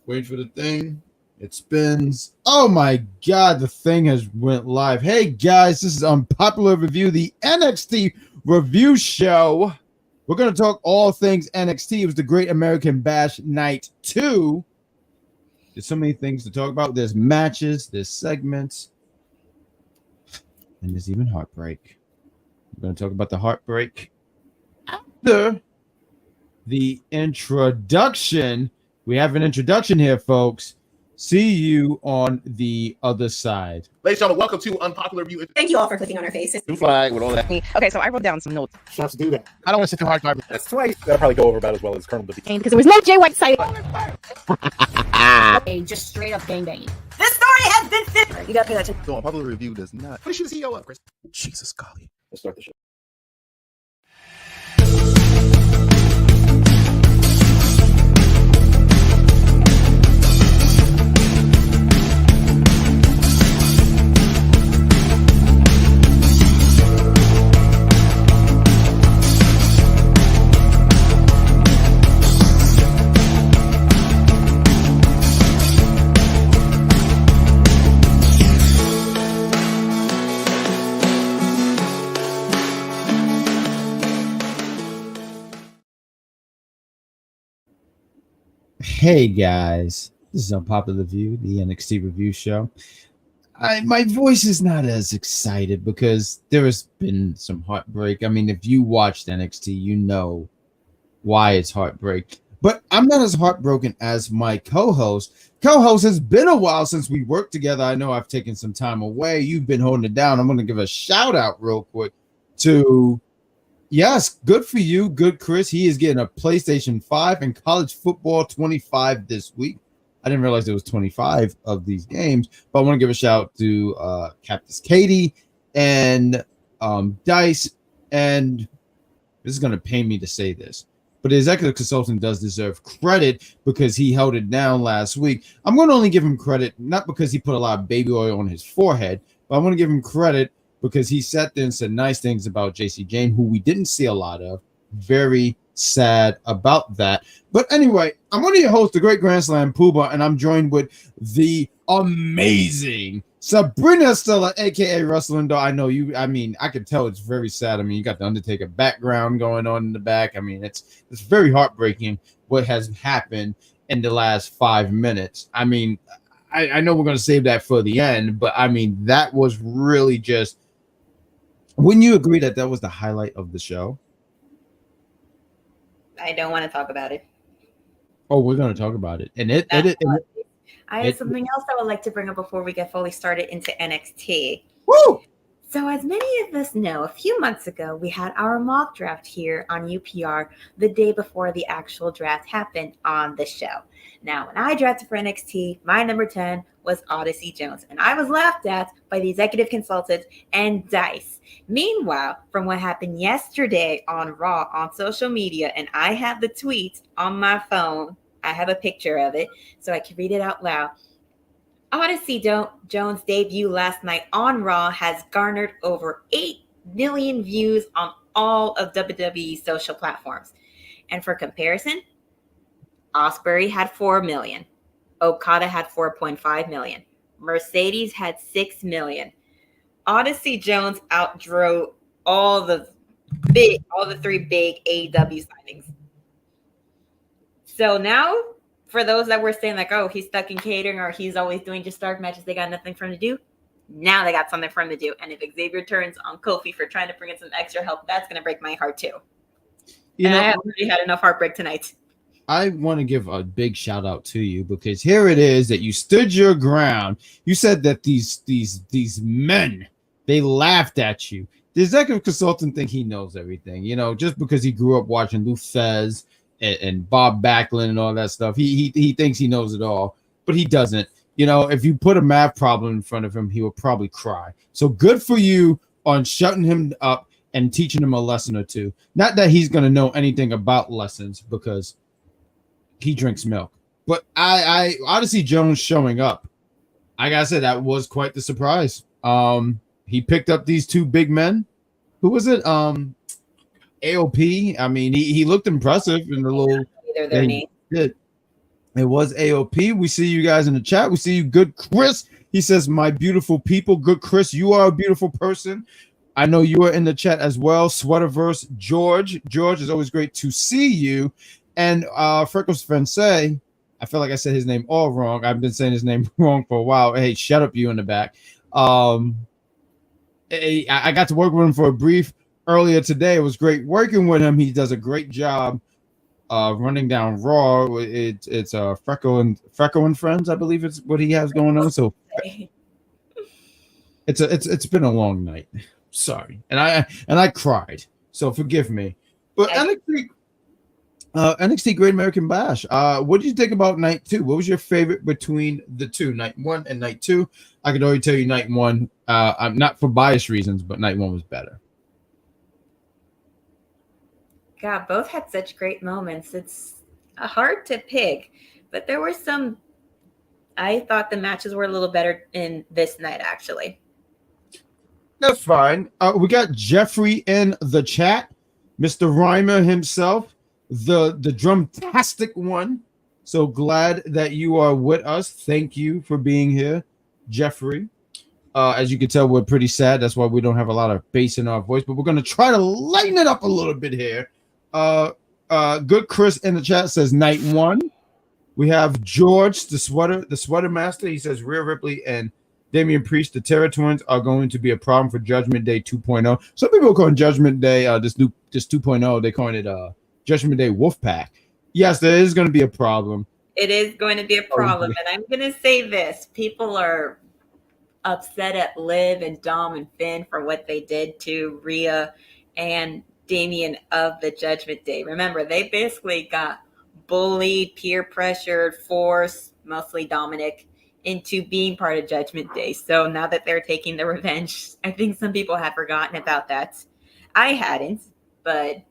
Wait for the thing. It spins. Oh my God, the thing has went live. Hey guys, this is Unpopular Review, the NXT review show. We're going to talk all things NXT. It was the Great American Bash Night 2. There's so many things to talk about. There's matches, there's segments, and there's even heartbreak. We're going to talk about the heartbreak after the introduction. We have an introduction here, folks. See you on the other side. Ladies and gentlemen, welcome to Unpopular Review. Thank you all for clicking on our faces. New flag with all that. Okay, so I wrote down some notes. Shots do that. I don't want to sit too hard. That's twice. That'll probably go over about as well as Colonel Dippy. Because there was no Jay White site. Okay, just straight up gangbanging. This story has been fit. You gotta pay attention. So Unpopular Review does not. What is the CEO of, Chris? Jesus, golly. Let's start the show. Hey guys, this is Unpopular Review, the NXT review show. My voice is not as excited because there has been some heartbreak. I mean, if you watched NXT, you know why it's heartbreak. But I'm not as heartbroken as my co-host. Co-host, has been a while since we worked together. I know I've taken some time away. You've been holding it down. I'm going to give a shout out real quick to... Yes, good for you. Good, Chris. He is getting a PlayStation 5 and college football 25 this week. I didn't realize there was 25 of these games, but I want to give a shout out to Cactus Katie and Dice. And this is going to pain me to say this, but the executive consultant does deserve credit because he held it down last week. I'm going to only give him credit, not because he put a lot of baby oil on his forehead, but I want to give him credit because he sat there and said nice things about JC Jane, who we didn't see a lot of. Very sad about that. But anyway, I'm one of your hosts, the Great Grand Slam Pooba, and I'm joined with the amazing Sabrina Estella, a.k.a. Wrestling Doll. I know you, I mean, I can tell it's very sad. I mean, you got the Undertaker background going on in the back. I mean, it's very heartbreaking what has happened in the last 5 minutes. I mean, I know we're going to save that for the end, but I mean, that was really just... Wouldn't you agree that that was the highlight of the show? I don't want to talk about it. Oh, we're going to talk about it. And I have something else I would like to bring up before we get fully started into NXT. Woo! So as many of us know, a few months ago, we had our mock draft here on UPR the day before the actual draft happened on the show. Now, when I drafted for NXT, my number 10 was Odyssey Jones, and I was laughed at by the executive consultant and Dice. Meanwhile, from what happened yesterday on Raw on social media, and I have the tweet on my phone, I have a picture of it, so I can read it out loud. Odyssey Jones' debut last night on Raw has garnered over 8 million views on all of WWE's social platforms. And for comparison, Ospreay had 4 million. Okada had 4.5 million. Mercedes had 6 million. Odyssey Jones outdrew all the 3 big AEW signings. So now, for those that were saying like, oh, he's stuck in catering or he's always doing just dark matches, they got nothing for him to do. Now they got something for him to do. And if Xavier turns on Kofi for trying to bring in some extra help, that's going to break my heart too. I have already had enough heartbreak tonight. I want to give a big shout out to you because here it is that you stood your ground. You said that these men, they laughed at you. The executive consultant think he knows everything, you know, just because he grew up watching Lou Thesz and Bob Backlund and all that stuff. He thinks he knows it all, but he doesn't. You know, if you put a math problem in front of him, he will probably cry. So good for you on shutting him up and teaching him a lesson or two. Not that he's going to know anything about lessons because he drinks milk. But I Odyssey Jones showing up, like I said, that was quite the surprise. He picked up these 2 big men. Who was it? AOP. I mean, he looked impressive in the little. Either their name. Did. It was AOP. We see you guys in the chat. We see you, Good Chris. He says, my beautiful people. Good Chris, you are a beautiful person. I know you are in the chat as well. Sweaterverse George. George, is always great to see you. And Freckles Francais, I feel like I said his name all wrong. I've been saying his name wrong for a while. Hey, shut up, you in the back. I got to work with him for a brief earlier today. It was great working with him. He does a great job running down Raw. It's Freckle and Friends, I believe it's what he has going on. So it's been a long night. Sorry, and I cried. So forgive me. But NXT Great American Bash. What did you think about night 2? What was your favorite between the two, night 1 and night 2? I could already tell you night 1. I'm not for bias reasons, but night 1 was better. God, both had such great moments. It's hard to pick, but there were some. I thought the matches were a little better in this night, actually. That's fine. We got Jeffrey in the chat, Mr. Rhymer himself, the drumtastic one. So glad that you are with us. Thank you for being here, Jeffrey. As you can tell, we're pretty sad. That's why we don't have a lot of bass in our voice, but we're going to try to lighten it up a little bit here. Good Chris in the chat says night 1. We have George, the sweater master. He says Rhea Ripley and Damian Priest, the Terror Twins, are going to be a problem for Judgment Day 2.0. Some people call it Judgment Day, this 2.0. They call it Judgment Day Wolfpack. Yes, there is going to be a problem. It is going to be a problem, and I'm going to say this: people are upset at Liv and Dom and Finn for what they did to Rhea and Damian of the Judgment Day. Remember, they basically got bullied, peer pressured, forced, mostly Dominic, into being part of Judgment Day. So now that they're taking the revenge, I think some people have forgotten about that. I hadn't, but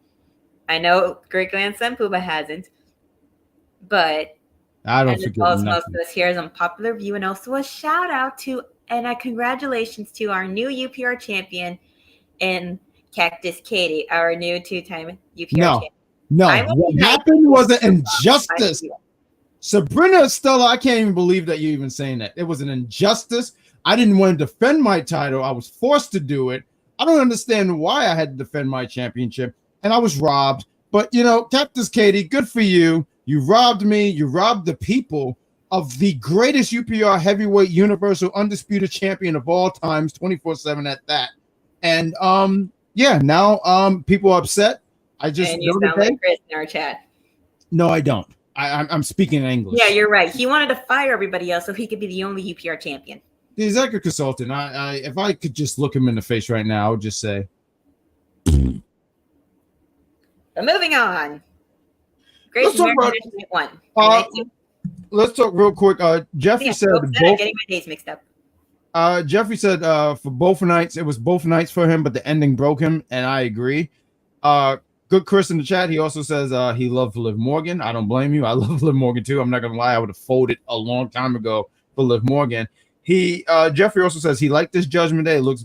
I know Great Grandson Pooba hasn't. But I don't forget most of us here is unpopular view, and also a shout out to and a congratulations to our new UPR champion in Cactus Katie, our new 2-time UPR champion. No, what happened was an injustice. Sabrina, Estella, I can't even believe that you're even saying that. It was an injustice. I didn't want to defend my title. I was forced to do it. I don't understand why I had to defend my championship, and I was robbed. But, Cactus Katie, good for you. You robbed me. You robbed the people of the greatest UPR heavyweight universal undisputed champion of all times, 24/7 at that. And, now people are upset. I just and you sound like Chris in our chat. No, I don't. I'm speaking in English. Yeah, you're right. He wanted to fire everybody else so he could be the only UPR champion. The executive consultant. If I could just look him in the face right now, I would just say. But moving on. Let's talk real quick. Jeffrey said getting my days mixed up. Jeffrey said for both nights, it was both nights for him, but the ending broke him, and I agree. Good Chris in the chat. He also says he loved Liv Morgan. I don't blame you. I love Liv Morgan too. I'm not gonna lie. I would have folded a long time ago for Liv Morgan. Jeffrey also says he liked this Judgment Day. It looks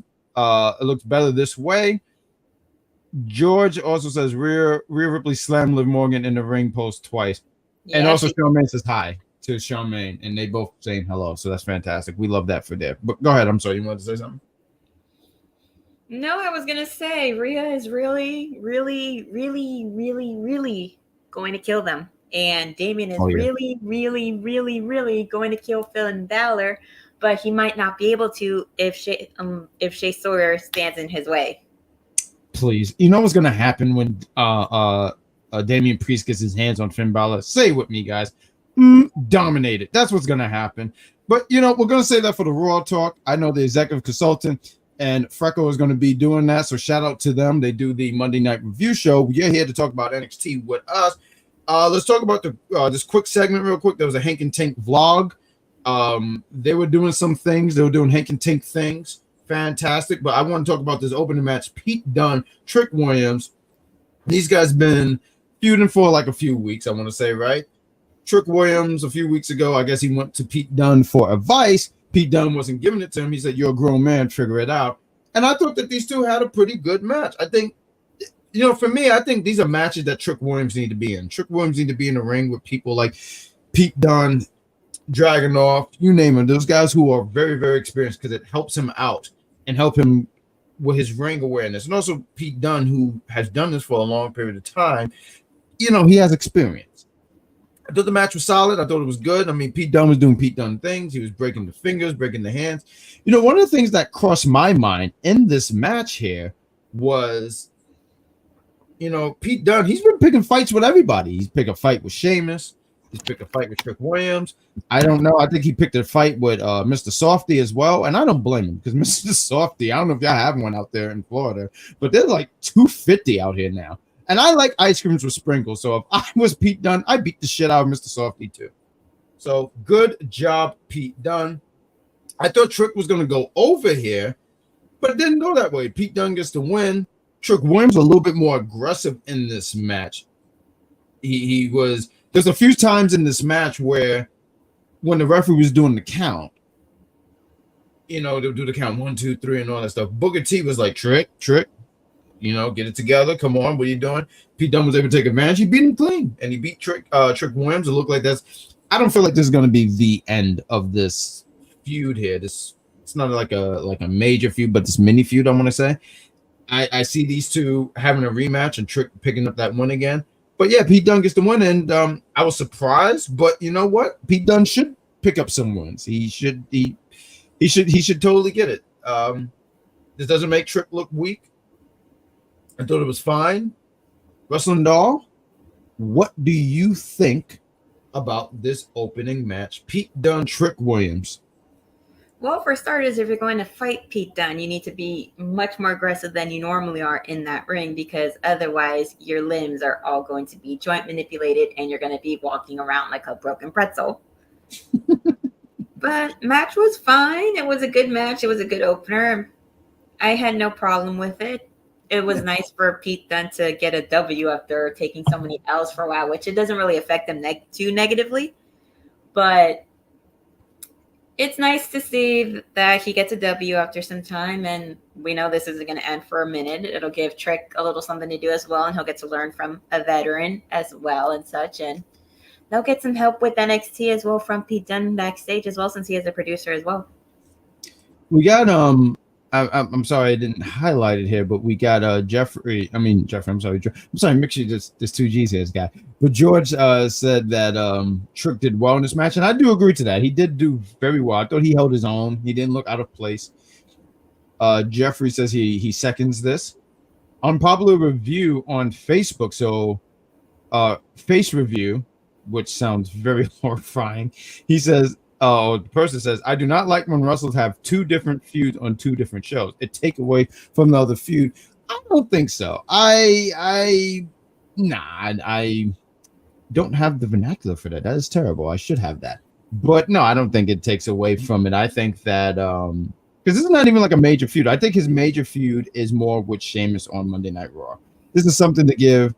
better this way. George also says Rhea Ripley slammed Liv Morgan in the ring post twice. Yeah, and also Charmaine says hi to Charmaine, and they both saying hello. So that's fantastic. We love that for there. But go ahead. I'm sorry. You wanted to say something? No, I was going to say Rhea is really, really, really, really, really going to kill them. And Damian is really, really, really, really going to kill Finn Balor. But he might not be able to if Shea Sawyer stands in his way. Please. You know what's going to happen when Damian Priest gets his hands on Finn Balor? Say it with me, guys. Dominated. That's what's going to happen. But, we're going to say that for the Raw talk. I know the executive consultant and Freckle is going to be doing that. So shout out to them. They do the Monday Night Review show. You're here to talk about NXT with us. Let's talk about this quick segment real quick. There was a Hank and Tank vlog. They were doing some things. They were doing Hank and Tank things. Fantastic. But I want to talk about this opening match. Pete Dunne, Trick Williams. These guys been feuding for like a few weeks, I want to say, right? Trick Williams, a few weeks ago, I guess he went to Pete Dunne for advice. Pete Dunne wasn't giving it to him. He said, you're a grown man, figure it out. And I thought that these two had a pretty good match. I think, for me, I think these are matches that Trick Williams need to be in. Trick Williams need to be in the ring with people like Pete Dunne, Dragunov, you name it. Those guys who are very, very experienced because it helps him out and help him with his ring awareness. And also Pete Dunne, who has done this for a long period of time, you know, he has experience. I thought the match was solid. I thought it was good. I mean, Pete Dunne was doing Pete Dunne things. He was breaking the fingers, breaking the hands. You know, one of the things that crossed my mind in this match here was, you know, Pete Dunne, he's been picking fights with everybody. He's picked a fight with Sheamus. He's picked a fight with Trick Williams. I don't know. I think he picked a fight with Mr. Softy as well. And I don't blame him because Mr. Softy, I don't know if y'all have one out there in Florida, but they're like $250 out here now. And I like ice creams with sprinkles. So if I was Pete Dunne, I'd beat the shit out of Mr. Softy too. So good job, Pete Dunne. I thought Trick was going to go over here, but it didn't go that way. Pete Dunne gets the win. Trick Williams a little bit more aggressive in this match. He was... There's a few times in this match where when the referee was doing the count, you know, they'll do the count 1, 2, 3, and all that stuff. Booker T was like, Trick, you know, get it together. Come on, what are you doing? Pete Dunne was able to take advantage. He beat him clean, and he beat Trick Williams. It looked like that's. I don't feel like this is going to be the end of this feud here. It's not like a major feud, but this mini feud. I want to say. I see these two having a rematch and Trick picking up that win again. But yeah, Pete Dunne gets the win, and I was surprised. But you know what? Pete Dunne should pick up some wins. He should totally get it. This doesn't make Trick look weak. I thought it was fine. Wrestling Doll, what do you think about this opening match? Pete Dunne, Trick Williams. Well, for starters, if you're going to fight Pete Dunne, you need to be much more aggressive than you normally are in that ring, because otherwise your limbs are all going to be joint manipulated and you're going to be walking around like a broken pretzel. But match was fine. It was a good match. It was a good opener. I had no problem with it. It was nice for Pete Dunne to get a W after taking so many L's for a while, which it doesn't really affect him too negatively. But it's nice to see that he gets a W after some time, and we know this isn't going to end for a minute. It'll give Trick a little something to do as well, and he'll get to learn from a veteran as well and such. And they'll get some help with NXT as well from Pete Dunne backstage as well, since he is a producer as well. We got I'm sorry I didn't highlight it here, but we got Jeffrey. I'm sorry, make sure there's two G's here, this guy. But George said that Trick did well in this match, and I do agree to that. He did do very well. I thought he held his own. He didn't look out of place. Jeffrey says he seconds this. Unpopular review on Facebook. So face review, which sounds very horrifying. He says, the person says, I do not like when wrestlers have two different feuds on two different shows. It take away from the other feud. I don't think so. I don't have the vernacular for that. That is terrible. I should have that. But no, I don't think it takes away from it. I think that because this is not even like a major feud. I think his major feud is more with Sheamus on Monday Night Raw. This is something to give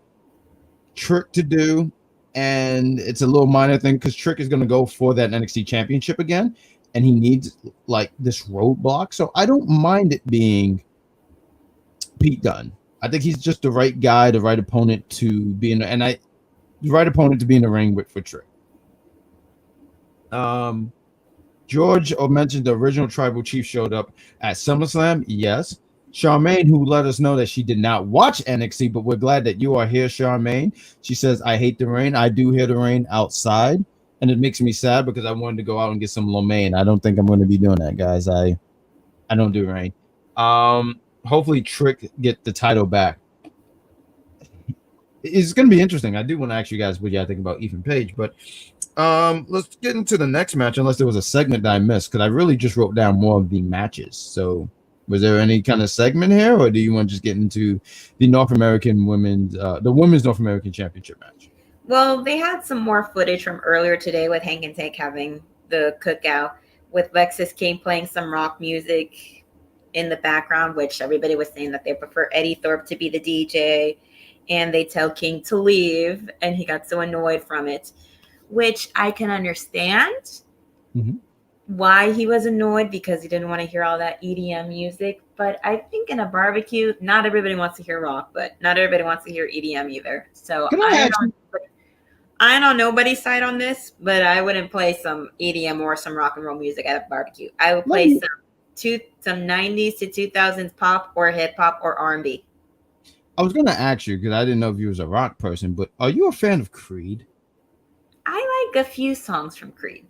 Trick to do. And it's a little minor thing because Trick is going to go for that NXT championship again. And he needs like this roadblock. So I don't mind it being Pete Dunne. I think he's just the right guy, the right opponent to be in the right opponent to be in the ring with for Trick. George mentioned the original Tribal Chief showed up at SummerSlam. Yes. Charmaine, who let us know that she did not watch NXT, but we're glad that you are here, Charmaine. She says, I hate the rain. I do hear the rain outside, and it makes me sad because I wanted to go out and get some Lomain. I don't think I'm going to be doing that, guys. I don't do rain. Hopefully Trick get the title back. It's going to be interesting. I do want to ask you guys what y'all think about Ethan Page, but let's get into the next match, unless there was a segment that I missed, because I really just wrote down more of the matches. So was there any kind of segment here, or do you want to just get into the North American women's North American Championship match? Well, they had some more footage from earlier today with Hank and Tank having the cookout, with Lexis King playing some rock music in the background, which everybody was saying that they prefer Eddie Thorpe to be the DJ, and they tell King to leave, and he got so annoyed from it, which I can understand. Mm-hmm. Why he was annoyed, because he didn't want to hear all that EDM music. But I think in a barbecue, not everybody wants to hear rock, but not everybody wants to hear EDM either. So I'm on nobody's side on this, but I wouldn't play some EDM or some rock and roll music at a barbecue. I would play some 90s to 2000s pop or hip hop or R&B. I was going to ask you because I didn't know if you was a rock person, but are you a fan of Creed? I like a few songs from Creed.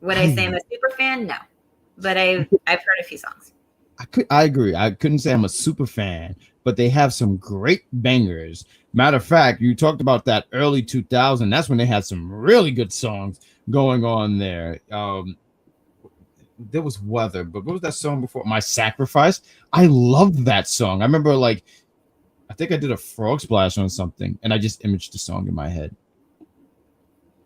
Would I say I'm a super fan? No, but I've heard a few songs. I agree. I couldn't say I'm a super fan, but they have some great bangers. Matter of fact, you talked about that early 2000. That's when they had some really good songs going on there. There was Weather, but what was that song before? My Sacrifice. I loved that song. I remember, like, I think I did a frog splash on something, and I just imaged the song in my head.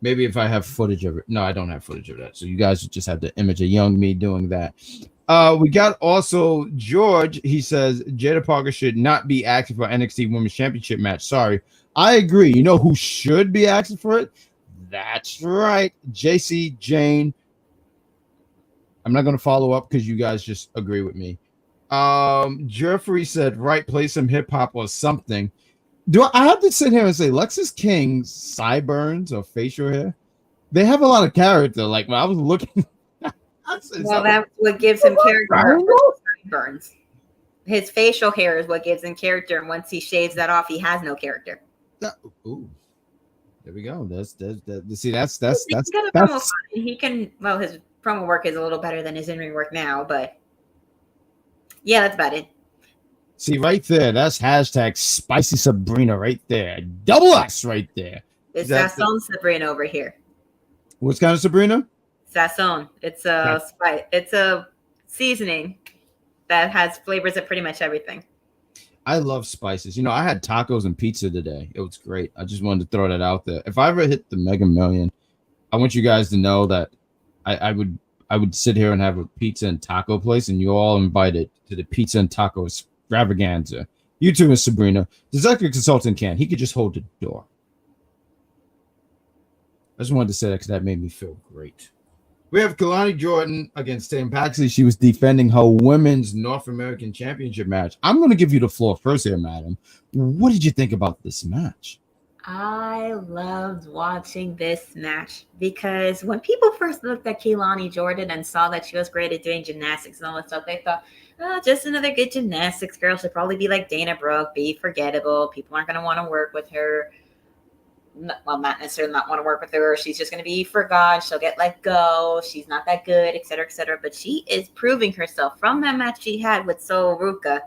Maybe if I have footage of it. No, I don't have footage of that. So you guys just have to image a young me doing that. We got also George. He says Jada Parker should not be asking for NXT Women's Championship match. Sorry. I agree. You know who should be asking for it? That's right. JC Jane. I'm not going to follow up because you guys just agree with me. Jeffrey said, right, play some hip hop or something. Do I have to sit here and say Lexus King's sideburns or facial hair? They have a lot of character. Like when I was looking. Well, that's what gives him character. Burns. His facial hair is what gives him character, and once he shaves that off, he has no character. Ooh, there we go. That's he can. Well, his promo work is a little better than his in-ring work now, but yeah, that's about it. See right there, that's hashtag spicy Sabrina right there. Double S right there. It's Sazon Sabrina over here. What's kind of Sabrina? Sazon. It's a spice. It's a seasoning that has flavors of pretty much everything. I love spices. You know, I had tacos and pizza today. It was great. I just wanted to throw that out there. If I ever hit the Mega Million, I want you guys to know that I would sit here and have a pizza and taco place, and you're all invited to the pizza and taco extravaganza. You too, Miss Sabrina. The executive consultant can. He could just hold the door. I just wanted to say that because that made me feel great. We have Kelani Jordan against Tatuam Paxley. She was defending her women's North American Championship match. I'm going to give you the floor first here, madam. What did you think about this match? I loved watching this match because when people first looked at Kelani Jordan and saw that she was great at doing gymnastics and all that stuff, they thought, oh, just another good gymnastics girl. She'll probably be like Dana Brooke, be forgettable. People aren't going to want to work with her. Well, not necessarily not want to work with her. She's just going to be forgotten. She'll get let go. She's not that good, et cetera, et cetera. But she is proving herself from that match she had with Sol Ruca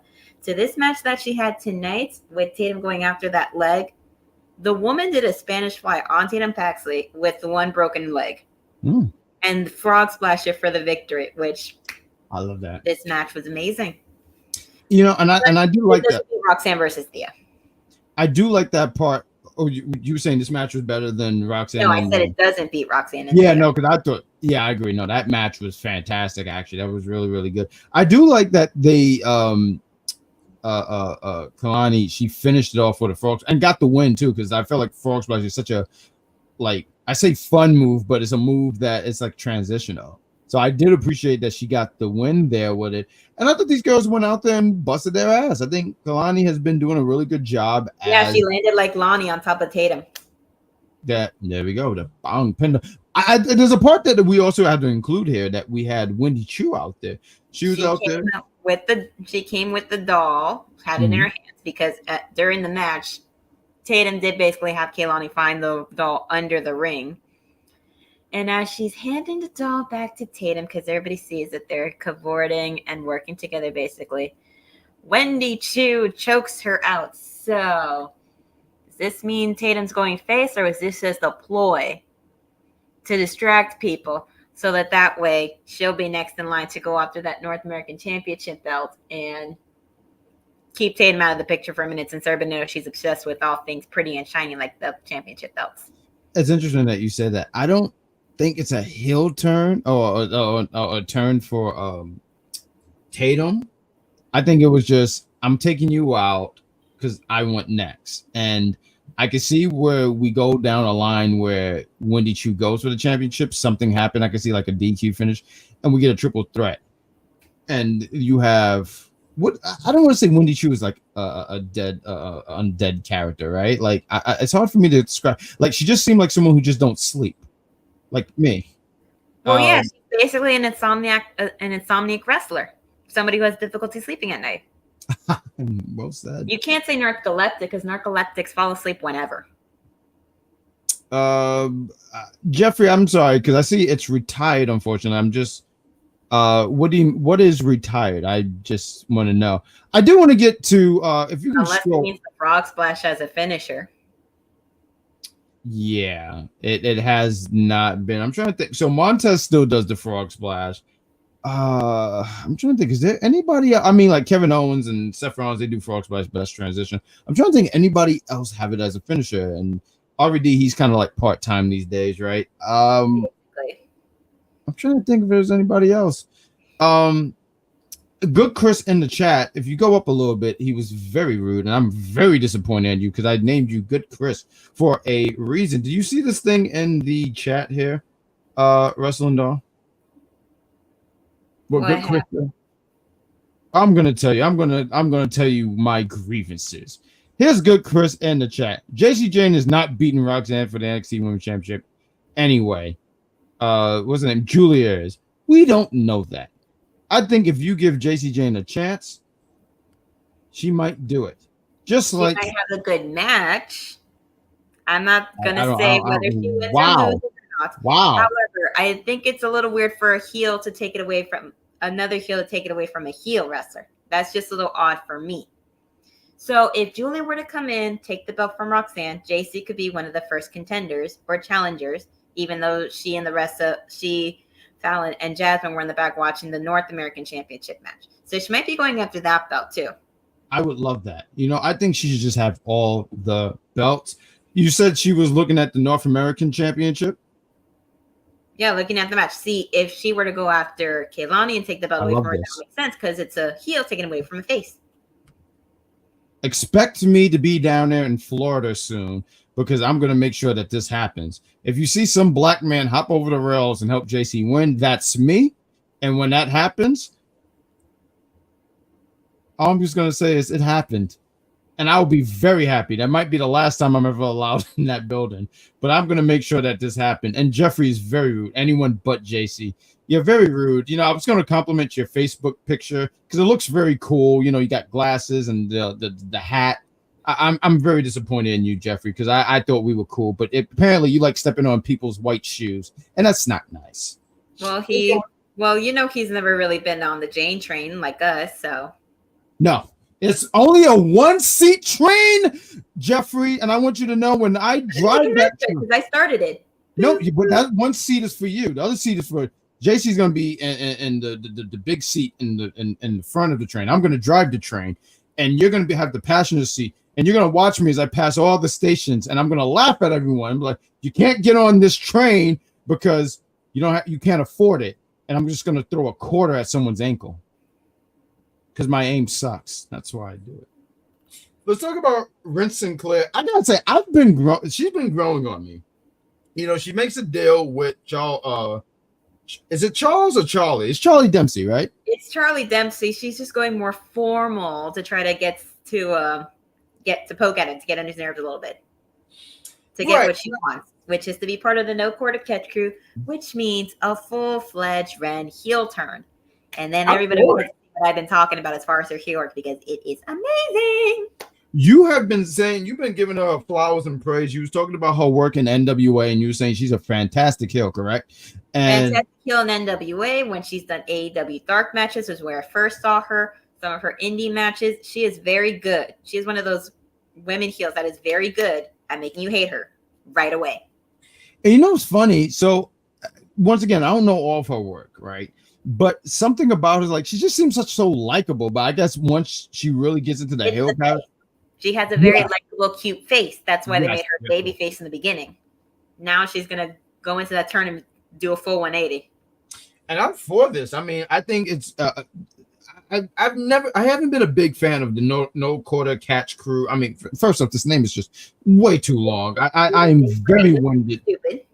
to this match that she had tonight with Tatum going after that leg. The woman did a Spanish fly on Tatuam Paxley with the one broken leg and frog splasher for the victory, which I love that. This match was amazing. You know, and I do like that. Roxanne versus Thea. I do like that part. Oh, you were saying this match was better than Roxanne? No, I said it doesn't beat Roxanne. Yeah, no, because I thought, yeah, I agree. No, that match was fantastic. Actually, that was really, really good. I do like that they Kelani, she finished it off with a frog and got the win too, because I felt like frog splash is such a, like, I say fun move, but it's a move that it's like transitional. So I did appreciate that she got the win there with it. And I thought these girls went out there and busted their ass. I think Kelani has been doing a really good job. Yeah, she landed like Lonnie on top of Tatum. There we go. The bong pin. There's a part that we also had to include here, that we had Wendy Chu out there. She was out there. She came with the doll, had it in her hands, because during the match, Tatum did basically have Kelani find the doll under the ring. And as she's handing the doll back to Tatum, because everybody sees that they're cavorting and working together, basically, Wendy Chu chokes her out. So, does this mean Tatum's going face, or is this just a ploy to distract people so that way she'll be next in line to go after that North American Championship belt and keep Tatum out of the picture for a minute, since everybody knows she's obsessed with all things pretty and shiny like the championship belts? It's interesting that you said that. I don't think it's a heel turn or a turn for Tatum. I think it was just, I'm taking you out because I went next. And I can see where we go down a line where Wendy Chu goes for the championship. Something happened. I can see like a DQ finish and we get a triple threat. And you have what I don't want to say Wendy Chu is like a dead undead character, right? Like it's hard for me to describe. Like she just seemed like someone who just don't sleep, like me. Well, yeah, she's basically an insomniac wrestler, somebody who has difficulty sleeping at night. Well said. You can't say narcoleptic because narcoleptics fall asleep whenever. Jeffrey, I'm sorry because I see it's retired. Unfortunately, I'm just what is retired? I just want to know. I do want to get to if you can Unless it means the frog splash as a finisher. Yeah, it has not been. I'm trying to think. So Montez still does the frog splash. I'm trying to think. Is there anybody? I mean, like Kevin Owens and Seth Rollins, they do frog splash best transition. I'm trying to think. Anybody else have it as a finisher? And RVD, he's kind of like part time these days, right? I'm trying to think if there's anybody else. Good Chris in the chat. If you go up a little bit, he was very rude, and I'm very disappointed in you because I named you Good Chris for a reason. Do you see this thing in the chat here, Wrestling Doll? Well, Good Chris. I'm gonna tell you. I'm gonna tell you my grievances. Here's Good Chris in the chat. JC Jane is not beating Roxanne for the NXT Women's Championship anyway. What's her name? Julia is. We don't know that. I think if you give JC Jane a chance, she might do it. Just like might have a good match. I'm not gonna say whether she wins or loses or not. Wow. However, I think it's a little weird for a heel to take it away from another heel to take it away from a heel wrestler. That's just a little odd for me. So if Julia were to come in, take the belt from Roxanne, JC could be one of the first contenders or challengers, even though she and the rest of Fallon and Jasmine were in the back watching the North American Championship match. So she might be going after that belt too. I would love that. You know, I think she should just have all the belts. You said she was looking at the North American Championship? Yeah, looking at the match. See, if she were to go after Kelani and take the belt away from her, that makes sense because it's a heel taken away from a face. Expect me to be down there in Florida soon because I'm going to make sure that this happens. If you see some black man hop over the rails and help JC win, that's me. And when that happens, all I'm just going to say is it happened. And I'll be very happy. That might be the last time I'm ever allowed in that building. But I'm going to make sure that this happened. And Jeffrey is very rude. Anyone but JC. You're very rude. You know, I was going to compliment your Facebook picture because it looks very cool. You know, you got glasses and the hat. I'm very disappointed in you, Jeffrey, because I thought we were cool. But apparently you like stepping on people's white shoes. And that's not nice. Well, you know, he's never really been on the Jane train like us. So. No. It's only a one-seat train, Jeffrey, and I want you to know when I drive that train. Because I started it. No, but that one seat is for you. The other seat is for JC's going to be in the big seat in the front of the train. I'm going to drive the train, and you're going to have the passenger seat, and you're going to watch me as I pass all the stations, and I'm going to laugh at everyone. I'm like, you can't get on this train because you can't afford it, and I'm just going to throw a quarter at someone's ankle. Because my aim sucks. That's why I do it. Let's talk about Ren Sinclair. I gotta say, she's been growing on me. You know, she makes a deal with Charles. Is it Charles or Charlie? It's Charlie Dempsey, right? It's Charlie Dempsey. She's just going more formal to try to get to poke at him, to get on his nerves a little bit, to get what she wants, which is to be part of the No Quarter Catch crew, which means a full-fledged Ren heel turn, and then everybody will. I've been talking about as far as her heel work because it is amazing. You have been saying you've been giving her flowers and praise. You was talking about her work in NWA, and you were saying she's a fantastic heel, correct? And fantastic heel in NWA. When she's done AEW Dark matches is where I first saw her. Some of her indie matches, she is very good. She is one of those women heels that is very good at making you hate her right away. And you know what's funny? So once again, I don't know all of her work, right? But something about her, like she just seems so likable. But I guess once she really gets into the heel power, she has a very likable, cute face. That's why they made her baby face in the beginning. Now she's gonna go into that turn and do a full 180. And I'm for this. I mean, I think it's. I haven't been a big fan of the no quarter catch crew. I mean, first off, this name is just way too long. I am very winded. Stupid.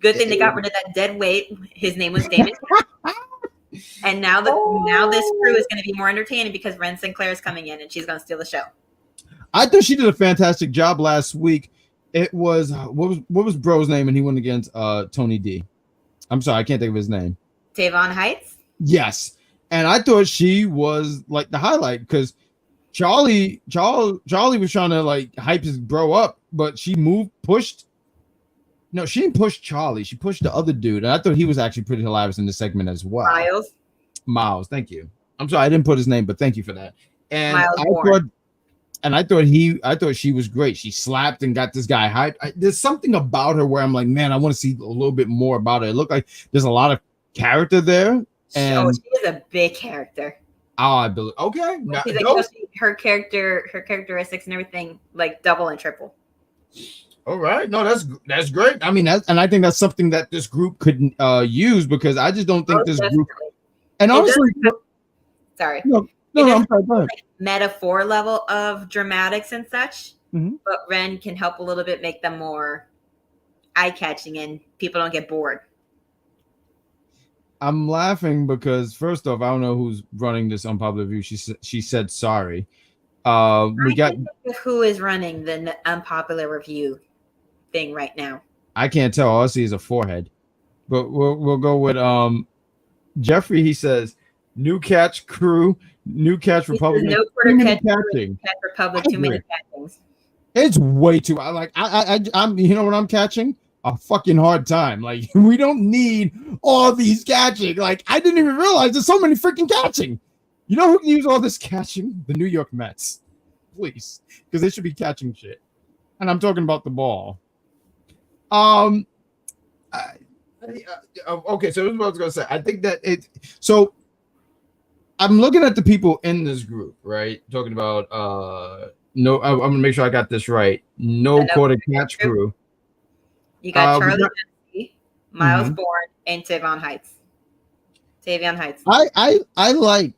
Good thing they got rid of that dead weight. His name was Damon. And now this crew is going to be more entertaining because Ren Sinclair is coming in and she's going to steal the show. I thought she did a fantastic job last week. It was what was Bro's name, and he went against Tony D. I'm sorry, I can't think of his name. Tavon Heights. Yes, and I thought she was like the highlight because Charlie was trying to like hype his bro up, but she pushed. No, she didn't push Charlie. She pushed the other dude, and I thought he was actually pretty hilarious in the segment as well. Miles, thank you. I'm sorry I didn't put his name, but thank you for that. And I thought she was great. She slapped and got this guy hyped. There's something about her where I'm like, man, I want to see a little bit more about her. It looked like there's a lot of character there. And she is a big character. Oh, I believe. Okay, her characteristics and everything like double and triple. All right, no, that's great. I mean, and I think that's something that this group could use because I just don't think this group. And honestly, sorry. No, I'm sorry. Like metaphor level of dramatics and such, but Ren can help a little bit make them more eye-catching and people don't get bored. I'm laughing because first off, I don't know who's running this unpopular review. She said sorry. We got who is running the unpopular review thing right now. I can't tell. All I see is a forehead, but we'll go with Jeffrey. He says new catch crew, new catch Republic. No quarter catch Republic. Too many catchings. It's way too. I'm. You know what I'm catching? A fucking hard time. Like we don't need all these catching. Like I didn't even realize there's so many freaking catching. You know who can use all this catching? The New York Mets, please, because they should be catching shit. And I'm talking about the ball. Okay, so this is what I was gonna say. I think that so I'm looking at the people in this group, right? Talking about no, I'm gonna make sure I got this right. No quarter catch crew. You got Charlie Dempsey, Miles Bourne, and Tavion Heights. I like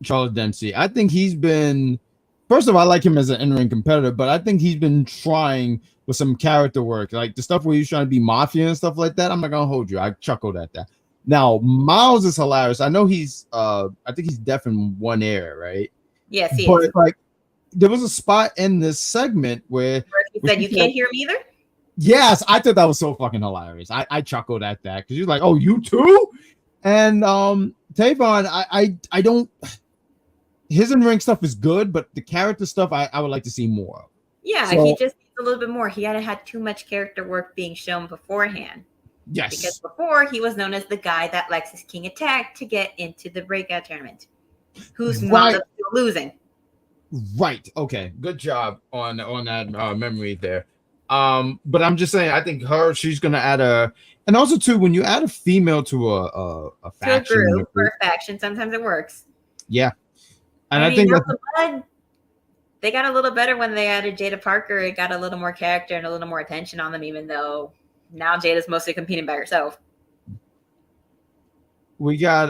Charles Dempsey. I think he's been, first of all, I like him as an in-ring competitor, but I think he's been trying with some character work, like the stuff where he's trying to be mafia and stuff like that. I'm not gonna hold you. I chuckled at that. Now Miles is hilarious. I know he's I think he's deaf in one ear, right? Yes, he is. Like there was a spot in this segment where he said you can't hear me either. Yes, I thought that was so fucking hilarious. I chuckled at that because you're like, oh, you too? And Tavon, I don't. His in-ring stuff is good, but the character stuff I would like to see more of. Yeah, so, he just needs a little bit more. He hadn't had too much character work being shown beforehand. Yes. Because before, he was known as the guy that Lexus King attacked to get into the breakout tournament. Who's wound up losing. Right. Okay. Good job on that memory there. But I'm just saying, I think she's going to add and also too, when you add a female to a faction. To a group or a faction, sometimes it works. Yeah. And I think they got a little better when they added Jada Parker. It got a little more character and a little more attention on them, even though now Jada's mostly competing by herself. We got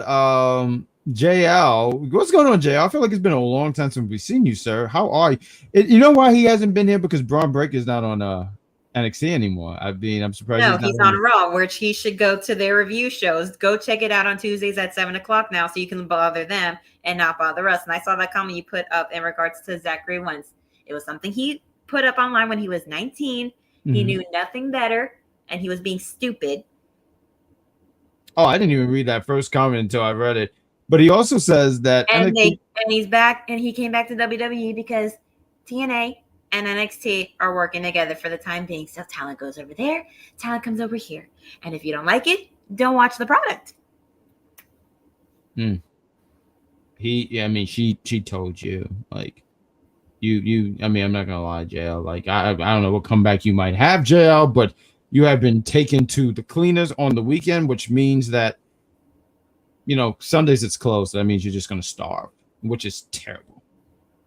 JL. What's going on, JL? I feel like it's been a long time since we've seen you, sir. How are you? You know why he hasn't been here? Because Braun Breaker's not on NXT anymore. I'm surprised. No, he's on Raw, which he should go to their review shows. Go check it out on Tuesdays at 7:00 now, so you can bother them and not bother us. And I saw that comment you put up in regards to Zachary once. It was something he put up online when he was 19. He knew nothing better, and he was being stupid. Oh, I didn't even read that first comment until I read it. But he also says that he's back, and he came back to WWE because TNA and NXT are working together for the time being. So talent goes over there, talent comes over here. And if you don't like it, don't watch the product. She told you, like, you. I mean, I'm not gonna lie, JL. Like, I don't know what comeback you might have, JL, but you have been taken to the cleaners on the weekend, which means that, you know, Sundays it's closed. That means you're just gonna starve, which is terrible.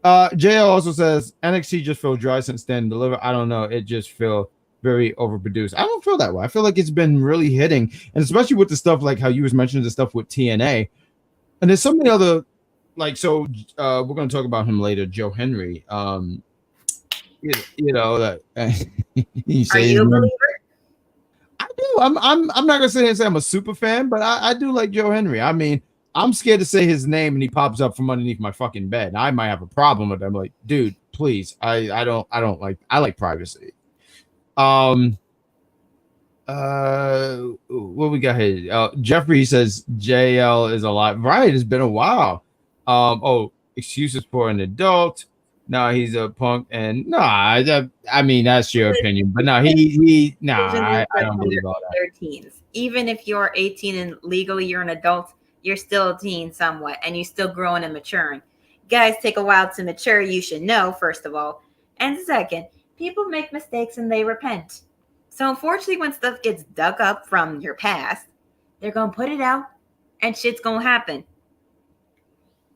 JL also says NXT just feel dry since Stand and Deliver. I don't know. It just feel very overproduced. I don't feel that way. I feel like it's been really hitting, and especially with the stuff like how you was mentioning the stuff with TNA, and there's so many other we're going to talk about him later. Joe Hendry. You know that. Are you a believer? I do. I'm not gonna sit here and say I'm a super fan, but I do like Joe Hendry. I mean, I'm scared to say his name and he pops up from underneath my fucking bed. I might have a problem with that. I'm like, dude, please. I like privacy. What we got here? Jeffrey says JL is alive. Right, it's been a while. Excuses for an adult. No, he's a punk, and no, I mean that's your opinion, but no, I don't believe all that. Their teens. Even if you're 18 and legally you're an adult, you're still a teen somewhat, and you're still growing and maturing. Guys take a while to mature. You should know, first of all, and second, people make mistakes and they repent. So unfortunately, when stuff gets dug up from your past, they're gonna put it out, and shit's gonna happen.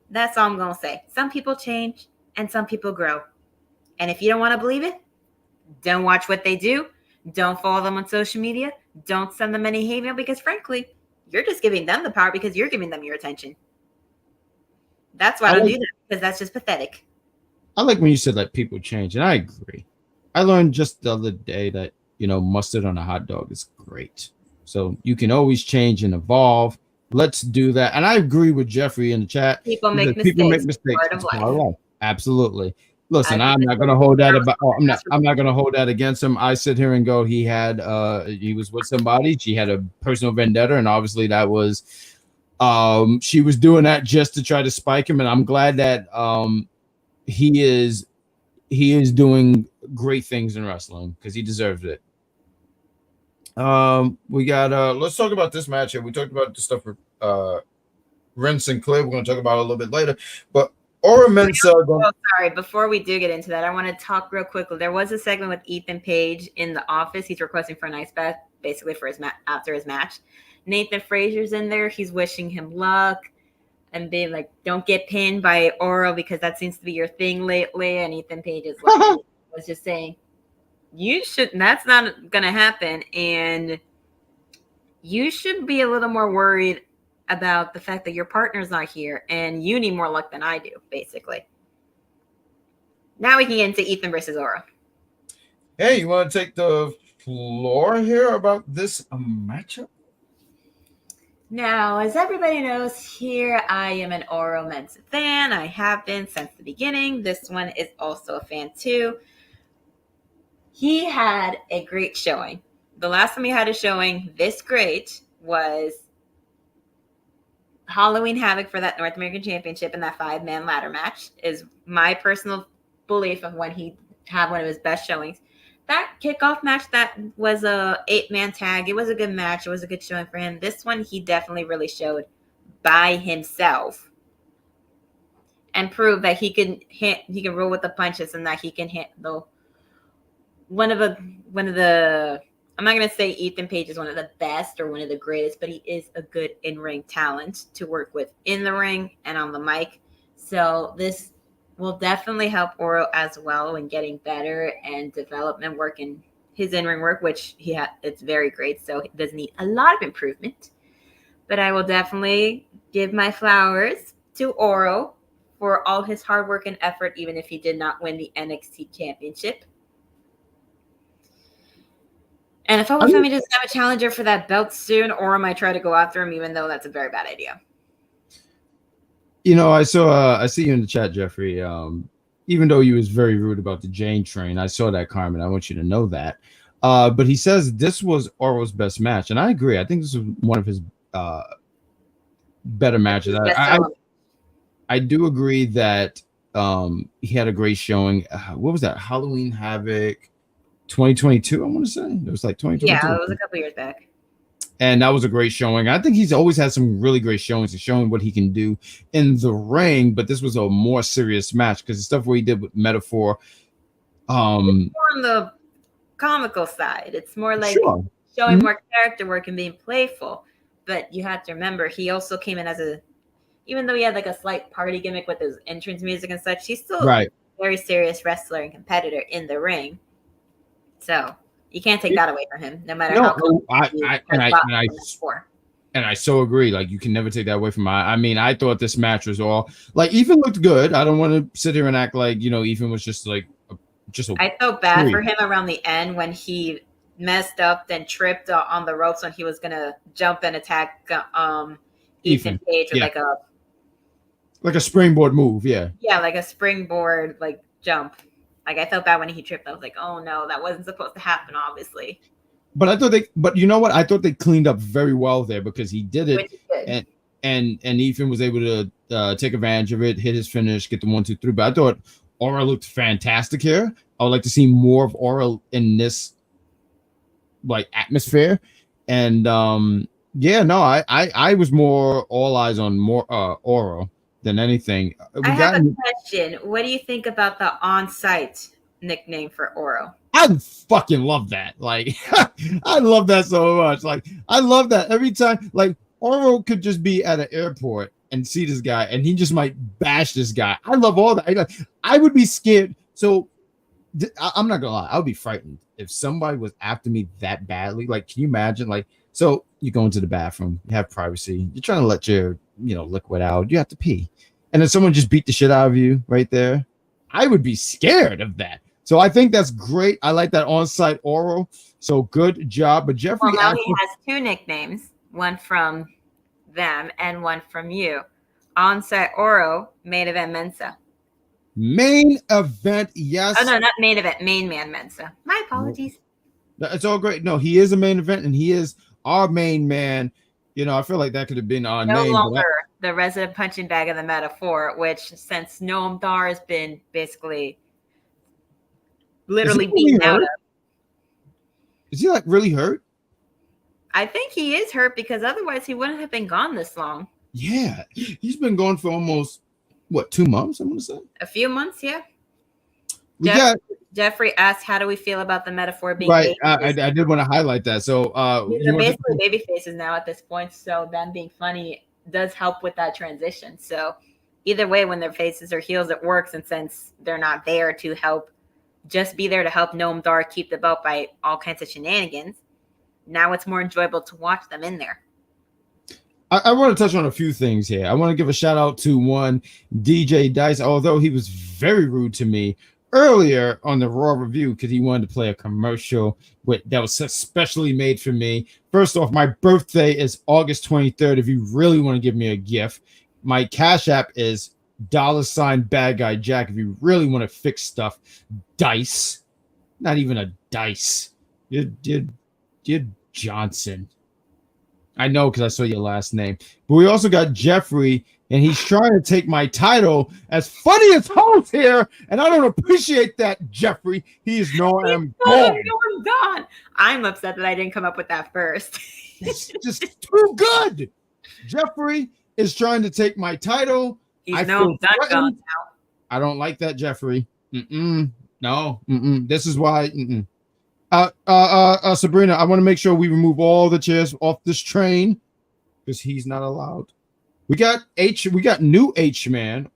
That's all I'm gonna say. Some people change. And some people grow. And if you don't want to believe it, don't watch what they do. Don't follow them on social media. Don't send them any hate mail because, frankly, you're just giving them the power because you're giving them your attention. That's why I don't do that, because that's just pathetic. I like when you said that people change, and I agree. I learned just the other day that, mustard on a hot dog is great. So you can always change and evolve. Let's do that. And I agree with Jeffrey in the chat. People make mistakes. Part of life. Absolutely. Listen, I'm not gonna hold that I'm not gonna hold that against him. I sit here and go, he was with somebody, she had a personal vendetta, and obviously that was she was doing that just to try to spike him. And I'm glad that he is doing great things in wrestling because he deserves it. We got let's talk about this match here. We talked about the stuff for Ren Sinclair. We're gonna talk about it a little bit later, but Mensah. Sorry, before we do get into that, I want to talk real quickly. There was a segment with Ethan Page in the office. He's requesting for an ice bath, basically for his after his match. Nathan Frazier's in there. He's wishing him luck and being like, "Don't get pinned by Oro because that seems to be your thing lately." And Ethan Page is like, was just saying, "You should. That's not gonna happen, and you should be a little more worried about the fact that your partner's not here and you need more luck than I do," basically. Now we can get into Ethan versus Oro. Hey, you want to take the floor here about this matchup? Now, as everybody knows here, I am an Oro Mensah fan. I have been since the beginning. This one is also a fan too. He had a great showing. The last time he had a showing this great was Halloween Havoc for that North American Championship and that 5-man ladder match is my personal belief of when he had one of his best showings. That kickoff match, that was a 8-man tag. It was a good match. It was a good showing for him. This one, he definitely really showed by himself and proved that he can roll with the punches and that he can handle one of the I'm not going to say Ethan Page is one of the best or one of the greatest, but he is a good in-ring talent to work with in the ring and on the mic. So this will definitely help Oro as well in getting better and development work in his in-ring work, which it's very great. So it does need a lot of improvement. But I will definitely give my flowers to Oro for all his hard work and effort, even if he did not win the NXT Championship. And if OFM doesn't have a challenger for that belt soon, Oro might try to go after him, even though that's a very bad idea. I see you in the chat, Jeffrey. Even though you was very rude about the Jane train, I saw that, Carmen. I want you to know that. But he says this was Oro's best match, and I agree. I think this was one of his better matches. I do agree that he had a great showing. What was that? Halloween Havoc 2022, I want to say. It was like 2022. Yeah, it was a couple years back. And that was a great showing. I think he's always had some really great showings and showing what he can do in the ring, but this was a more serious match because the stuff where he did with Metaphor. It's more on the comical side. It's more like showing more character work and being playful. But you have to remember, he also came in as even though he had like a slight party gimmick with his entrance music and such, he's still a very serious wrestler and competitor in the ring. So you can't take that away from him, no matter how. And I so agree. Like you can never take that away from him. I mean, I thought this match was all like Ethan looked good. I don't want to sit here and act like Ethan was just like I felt bad for him around the end when he messed up and tripped on the ropes when he was gonna jump and attack Ethan Page with yeah. like a springboard move, yeah. Yeah, like a springboard like jump. Like I felt bad when he tripped. I was like, oh no, that wasn't supposed to happen, obviously. But you know what? I thought they cleaned up very well there because he did it, Which is good. and Ethan was able to take advantage of it, hit his finish, get the 1, 2, 3. But I thought Aura looked fantastic here. I would like to see more of Aura in this like atmosphere, and I was more all eyes on more Aura than anything. I have a question. What do you think about the on-site nickname for Oro? I fucking love that. Like, I love that so much. Like, I love that every time. Like, Oro could just be at an airport and see this guy, and he just might bash this guy. I love all that. I would be scared. So, I'm not gonna lie. I would be frightened if somebody was after me that badly. Like, can you imagine? Like, so you go into the bathroom, you have privacy, you're trying to let your liquid out, you have to pee, and then someone just beat the shit out of you right there. I would be scared of that. So I think that's great. I like that on-site Oro. So good job. But Jeffrey, well, now he has 2 nicknames, one from them and one from you. On-site Oro, main event Mensah. Main event, yes. Oh no, not main event, main man Mensah. My apologies. It's all great. No, he is a main event, and he is our main man. I feel like that could have been our name. No longer the resident punching bag of the metaphor, which since Noam Dar has been basically literally beaten out of. Is he like really hurt? I think he is hurt because otherwise he wouldn't have been gone this long. Yeah, he's been gone for almost 2 months? I'm gonna say a few months. Yeah. Jeffrey asked, "How do we feel about the metaphor being right?" I did want to highlight that. So they're basically baby faces now at this point. So them being funny does help with that transition. So either way, when their faces are heels, it works. And since they're not there to help, just be there to help Noam Dar keep the belt by all kinds of shenanigans. Now it's more enjoyable to watch them in there. I want to touch on a few things here. I want to give a shout out to one DJ Dice, although he was very rude to me earlier on the Raw review because he wanted to play a commercial that was especially made for me. First off, my birthday is August 23rd. If you really want to give me a gift, my Cash App is $BadGuy Jack. If you really want to fix stuff, Dice, not even a dice. You're Johnson. I know because I saw your last name. But we also got Jeffrey, and he's trying to take my title as funny as hoes here, and I don't appreciate that, Jeffrey. He is Noam Dar. I'm upset that I didn't come up with that first. It's just too good. Jeffrey is trying to take my title. He's Dunne now. I don't like that, Jeffrey. No. This is why. Sabrina, I want to make sure we remove all the chairs off this train because he's not allowed. We got new H man.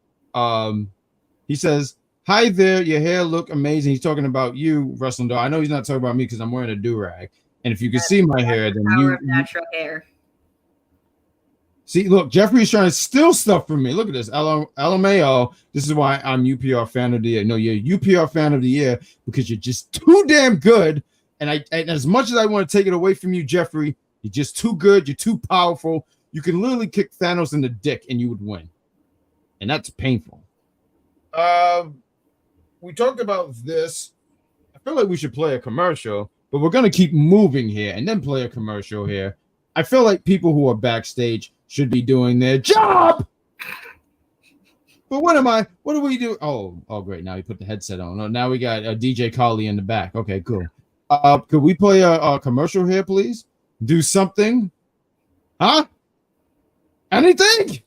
He says, "Hi there, your hair look amazing." He's talking about you, Wrestling Dog. I know he's not talking about me because I'm wearing a do-rag. And if you can see my hair, then natural hair. See, look, Jeffrey's trying to steal stuff from me. Look at this. LMAO. This is why I'm UPR fan of the year. No, you're UPR fan of the year because you're just too damn good. And as much as I want to take it away from you, Jeffrey, you're just too good. You're too powerful. You can literally kick Thanos in the dick and you would win. And that's painful. We talked about this. I feel like we should play a commercial, but we're going to keep moving here and then play a commercial here. I feel like people who are backstage should be doing their job. But what do we do? Oh, great. Now he put the headset on. Oh, now we got DJ Carly in the back. Okay, cool. Could we play a commercial here, please? Do something? Huh? Anything?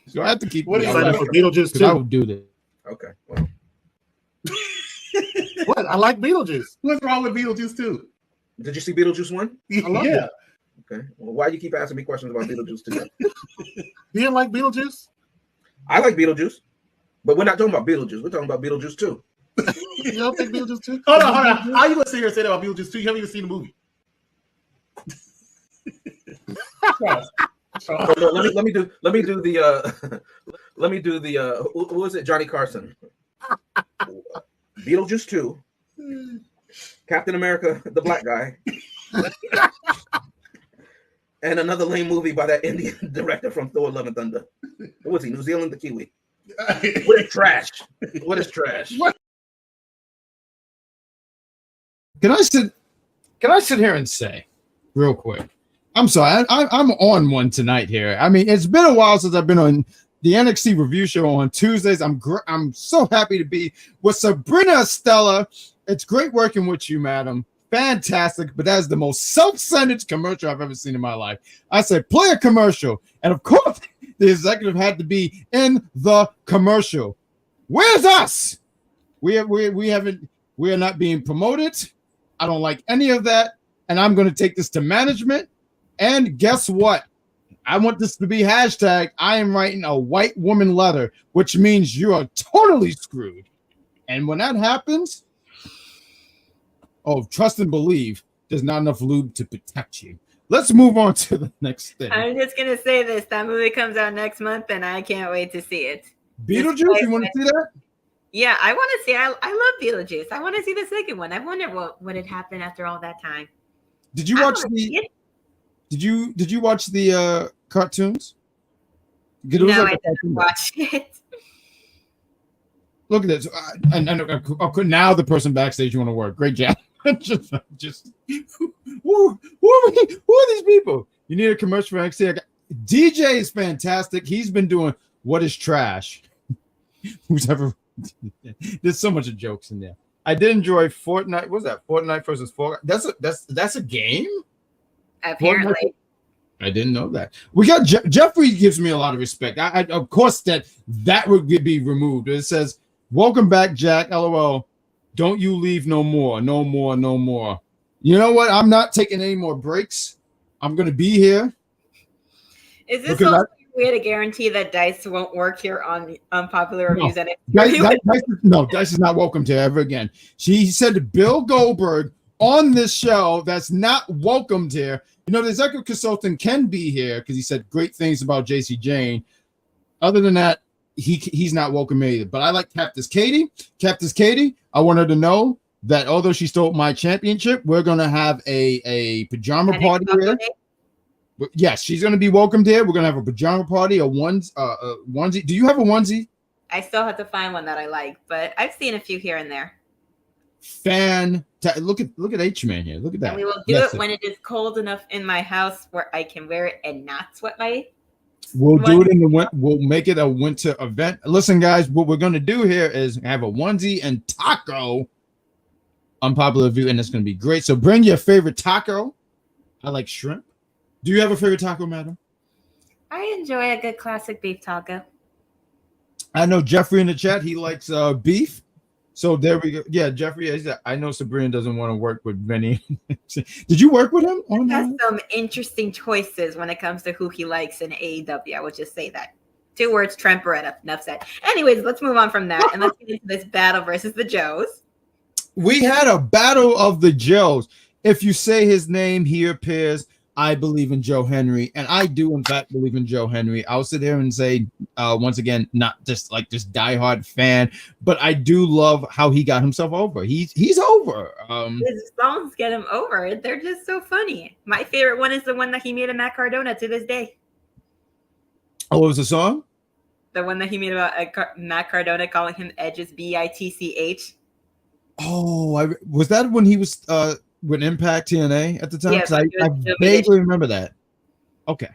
So I have to keep. What is that for Beetlejuice too? I would do this. Okay. Well. What? I like Beetlejuice. What's wrong with Beetlejuice 2? Did you see Beetlejuice 1? I love it. Okay. Well, why do you keep asking me questions about Beetlejuice 2? You didn't like Beetlejuice? I like Beetlejuice, but we're not talking about Beetlejuice. We're talking about Beetlejuice 2. You don't think Beetlejuice 2? Hold on. How you gonna sit here and say that about Beetlejuice 2? You haven't even seen the movie. Let me do the who is it? Johnny Carson. Beetlejuice 2. Captain America, the black guy. And another lame movie by that Indian director from Thor: Love and Thunder. What was he? New Zealand, the Kiwi. What is trash? What is trash? What? Can I sit here and say, real quick? I'm sorry, I'm on one tonight here. I mean, it's been a while since I've been on the NXT review show on Tuesdays. I'm so happy to be with Sabrina Estella. It's great working with you, madam. Fantastic, but that is the most self-centered commercial I've ever seen in my life. I said, play a commercial, and of course, the executive had to be in the commercial. Where's us? We are not being promoted. I don't like any of that, and I'm going to take this to management. And guess what? I want this to be hashtag. I am writing a white woman letter, which means you are totally screwed. And when that happens, trust and believe there's not enough lube to protect you. Let's move on to the next thing. I'm just going to say this. That movie comes out next month, and I can't wait to see it. Beetlejuice, you want to see that? Yeah, I want to see. I love Beetlejuice. I want to see the second one. I wonder what had happened after all that time. Did you watch Did you watch the cartoons? No, I didn't watch it. Look at this. Now the person backstage you want to work. Great job. just who are these people? You need a commercial for NXT. DJ is fantastic. He's been doing What Is Trash. Who's ever there's so much of jokes in there. I did enjoy Fortnite. What was that? Fortnite versus Fortnite. That's a game? Apparently. Fortnite? I didn't know that. We got Jeffrey gives me a lot of respect. I of course that would be removed. It says, "Welcome back, Jack. LOL. Don't you leave no more. No more. No more." You know what? I'm not taking any more breaks. I'm gonna be here. Is this also a way to guarantee that Dice won't work here on Unpopular Reviews? Dice is not welcome to ever again. She said to Bill Goldberg on this show that's not welcomed here. You know, the executive consultant can be here because he said great things about JC Jane. Other than that, he's not welcome either. But I like Cactus Katie. Cactus Katie, I want her to know that although she stole my championship, we're going to have a pajama party here. Yes, she's going to be welcomed here. We're going to have a pajama party, a onesie. Do you have a onesie? I still have to find one that I like, but I've seen a few here and there. Look at H-Man here. Look at that. And we will do it when it is cold enough in my house where I can wear it and not sweat my. We'll do it in the winter. We'll make it a winter event. Listen, guys, what we're going to do here is have a onesie and taco Unpopular View, and it's going to be great. So bring your favorite taco. I like shrimp. Do you have a favorite taco, madam? I enjoy a good classic beef taco. I know Jeffrey in the chat. He likes beef. So there we go. Yeah, Jeffrey. I know Sabrina doesn't want to work with many. Did you work with him? He has some interesting choices when it comes to who he likes in AEW. I would just say that. 2 words, Trent Beretta. Enough said. Anyways, let's move on from that and let's get into this battle versus the Joes. We had a battle of the Joes. If you say his name, he appears. I believe in Joe Hendry, and I do, in fact, believe in Joe Hendry. I'll sit here and say, once again, not just like this diehard fan, but I do love how he got himself over. He's over. His songs get him over. They're just so funny. My favorite one is the one that he made of Matt Cardona to this day. Oh, what was the song? The one that he made about Matt Cardona calling him Edge's BITCH. Oh, was that when he was with Impact TNA at the time? Yeah, I vaguely remember that. Okay.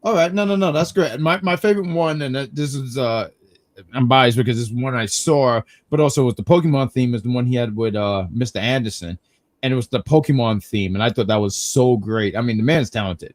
All right. No. That's great. My favorite one, and this is I'm biased because it's one I saw, but also with the Pokemon theme is the one he had with Mr. Anderson, and it was the Pokemon theme, and I thought that was so great. I mean, the man's talented.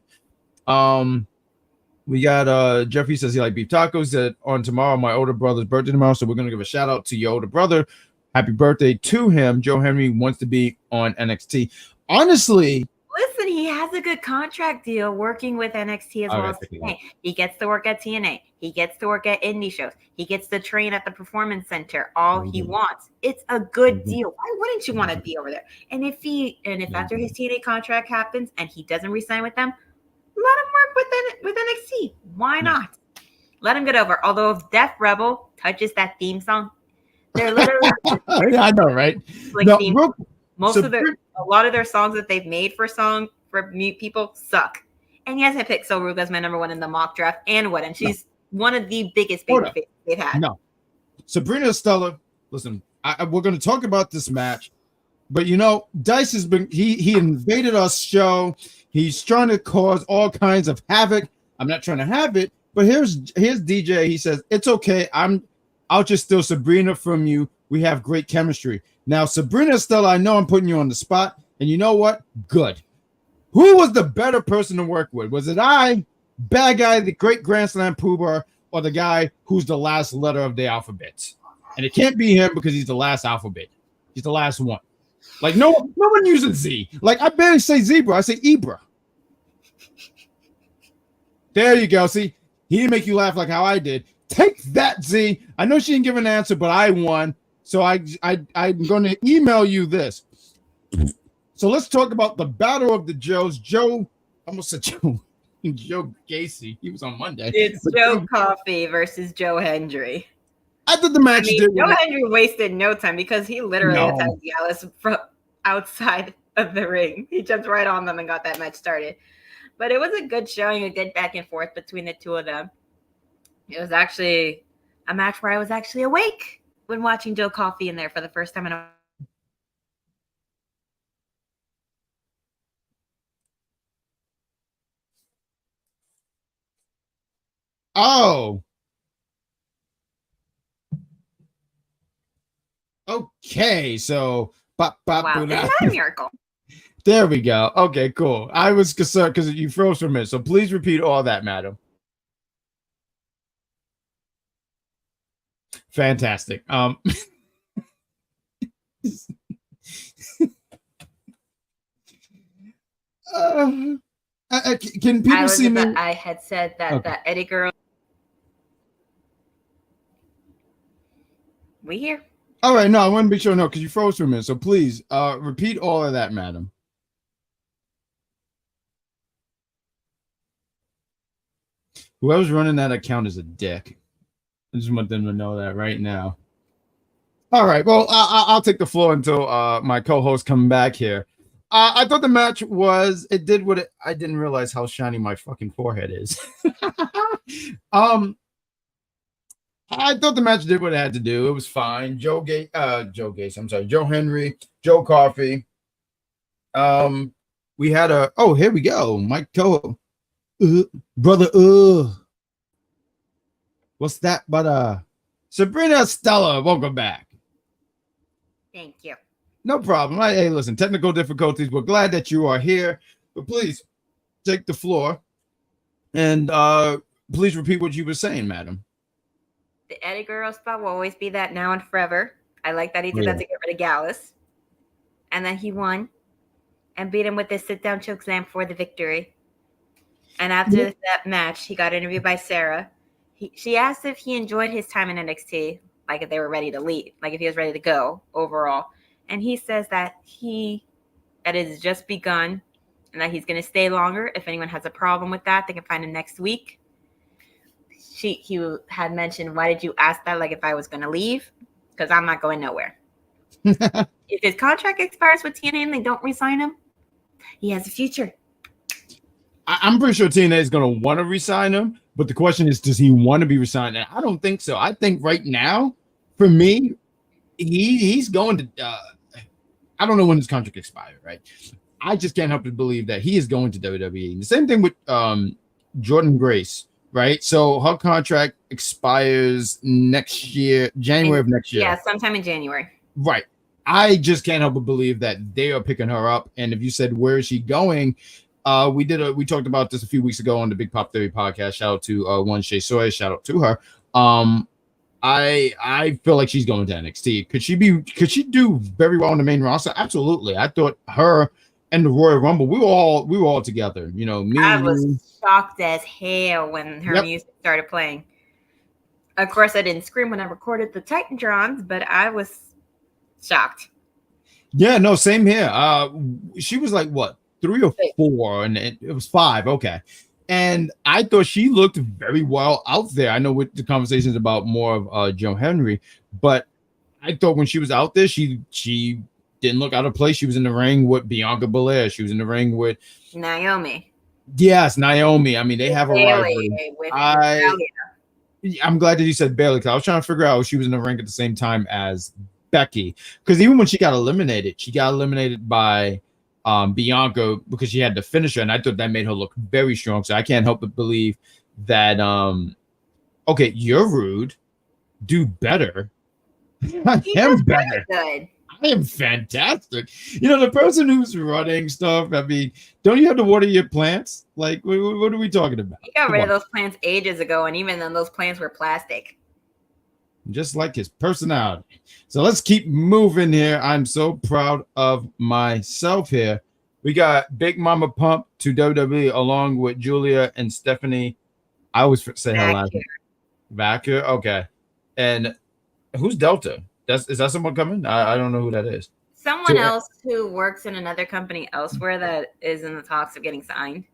We got Jeffrey says he like beef tacos. That on tomorrow, my older brother's birthday tomorrow, so we're gonna give a shout out to your older brother. Happy birthday to him. Joe Henry wants to be on NXT. Honestly, listen, he has a good contract deal working with NXT as well as TNA. He gets to work at TNA. He gets to work at indie shows. He gets to train at the Performance Center. All he wants. It's a good deal. Why wouldn't you want to be over there? And if after his TNA contract happens and he doesn't resign with them, let him work with NXT. Why not? Let him get over. Although if Def Rebel touches that theme song, they're literally I know, right? Like no, a lot of their songs that they've made for mute people suck. And yes, I picked Sol Ruga as my number one in the mock draft and what? And she's one of the biggest Hold baby faces they've had. No. Sabrina Estella, listen, we're going to talk about this match, but you know, Dice has been, he invaded our show. He's trying to cause all kinds of havoc. I'm not trying to have it, but here's DJ. He says, it's okay. I'll just steal Sabrina from you. We have great chemistry. Now, Sabrina Estella, I know I'm putting you on the spot, and you know what? Good. Who was the better person to work with? Was it Bad Guy, the great Grand Slam Poober, or the guy who's the last letter of the alphabet? And it can't be him because he's the last alphabet. He's the last one. Like no one uses Z. Like I barely say zebra. I say Ibra. There you go. See, he didn't make you laugh like how I did. Take that, Z. I know she didn't give an answer, but I won. So I'm going to email you this. So let's talk about the battle of the Joes. Joe, I almost said Joe Gacy. He was on Monday. It's Joe Coffery versus Joe Hendry. I thought the match Joe Hendry wasted no time because he literally attacked Gallus from outside of the ring. He jumped right on them and got that match started. But it was a good showing, a good back and forth between the two of them. It was actually a match where I was actually awake when watching Joe Coffery in there for the first time in a Oh. Okay, so wow, isn't that a miracle? There we go. Okay, cool. I was concerned because you froze for a minute, so please repeat all that, madam. Fantastic. Can people see me? I had said that that Eddie girl. We here? All right, no, I want to be sure, no, because you froze for a minute. So please repeat all of that, madam. Whoever's running that account is a dick. I just want them to know that right now. All right, well, I'll take the floor until my co-host come back here. I thought the match it did what it, I didn't realize how shiny my fucking forehead is. I thought the match did what it had to do. It was fine. Joe Hendry, Joe Coffery. We had here we go. Mike Toho. Brother. What's that? But Sabrina Estella, welcome back. Thank you. No problem. Hey, listen, technical difficulties. We're glad that you are here. But please take the floor and please repeat what you were saying, madam. The Eddie Guerrero spot will always be that now and forever. I like that he did that to get rid of Gallus. And then he won and beat him with this sit-down choke slam for the victory. And after that match, he got interviewed by Sarah. She asked if he enjoyed his time in NXT, like if they were ready to leave, like if he was ready to go overall. And he says that it has just begun and that he's going to stay longer. If anyone has a problem with that, they can find him next week. He had mentioned, why did you ask that? Like if I was going to leave? Because I'm not going nowhere. If his contract expires with TNA and they don't re-sign him, he has a future. I'm pretty sure TNA is going to want to re-sign him, but the question is, does he want to be re-signed? And I don't think so. I think right now, for me, he's going to. I don't know when his contract expired, right? I just can't help but believe that he is going to WWE. The same thing with Jordan Grace, right? So her contract expires next year, January of next year. Yeah, sometime in January. Right. I just can't help but believe that they are picking her up. And if you said, where is she going? We talked about this a few weeks ago on the Big Pop Theory podcast. Shout out to One Shay Soy. Shout out to her. I feel like she's going to NXT. Could she do very well on the main roster? Absolutely. I thought her and the Royal Rumble, we were all together. You know, me. I was shocked as hell when her music started playing. Of course, I didn't scream when I recorded the Titantrons, but I was shocked. Yeah, no, same here. She was like what, 3 or 4, and it was 5. Okay. And I thought she looked very well out there. I know with the conversations about more of Joe Hendry, but I thought when she was out there, she didn't look out of place. She was in the ring with Bianca Belair. She was in the ring with Naomi. Yes, Naomi. I mean, they have a rivalry. With I'm glad that you said Bailey, because I was trying to figure out if she was in the ring at the same time as Becky. Because even when she got eliminated by Bianca because she had the finisher, and I thought that made her look very strong. So I can't help but believe that okay, you're rude. Do better. I am better. Good. I am fantastic. You know, the person who's running stuff, I mean, don't you have to water your plants? Like, what are we talking about? He got rid of those plants ages ago, and even then, those plants were plastic. Just like his personality. So let's keep moving here. I'm so proud of myself here. We got Big Mama Pump to WWE along with Julia and Stephanie. I always say her last name. Vacuum. Okay. And who's Delta? Is that someone coming? I don't know who that is. Someone else who works in another company elsewhere that is in the talks of getting signed.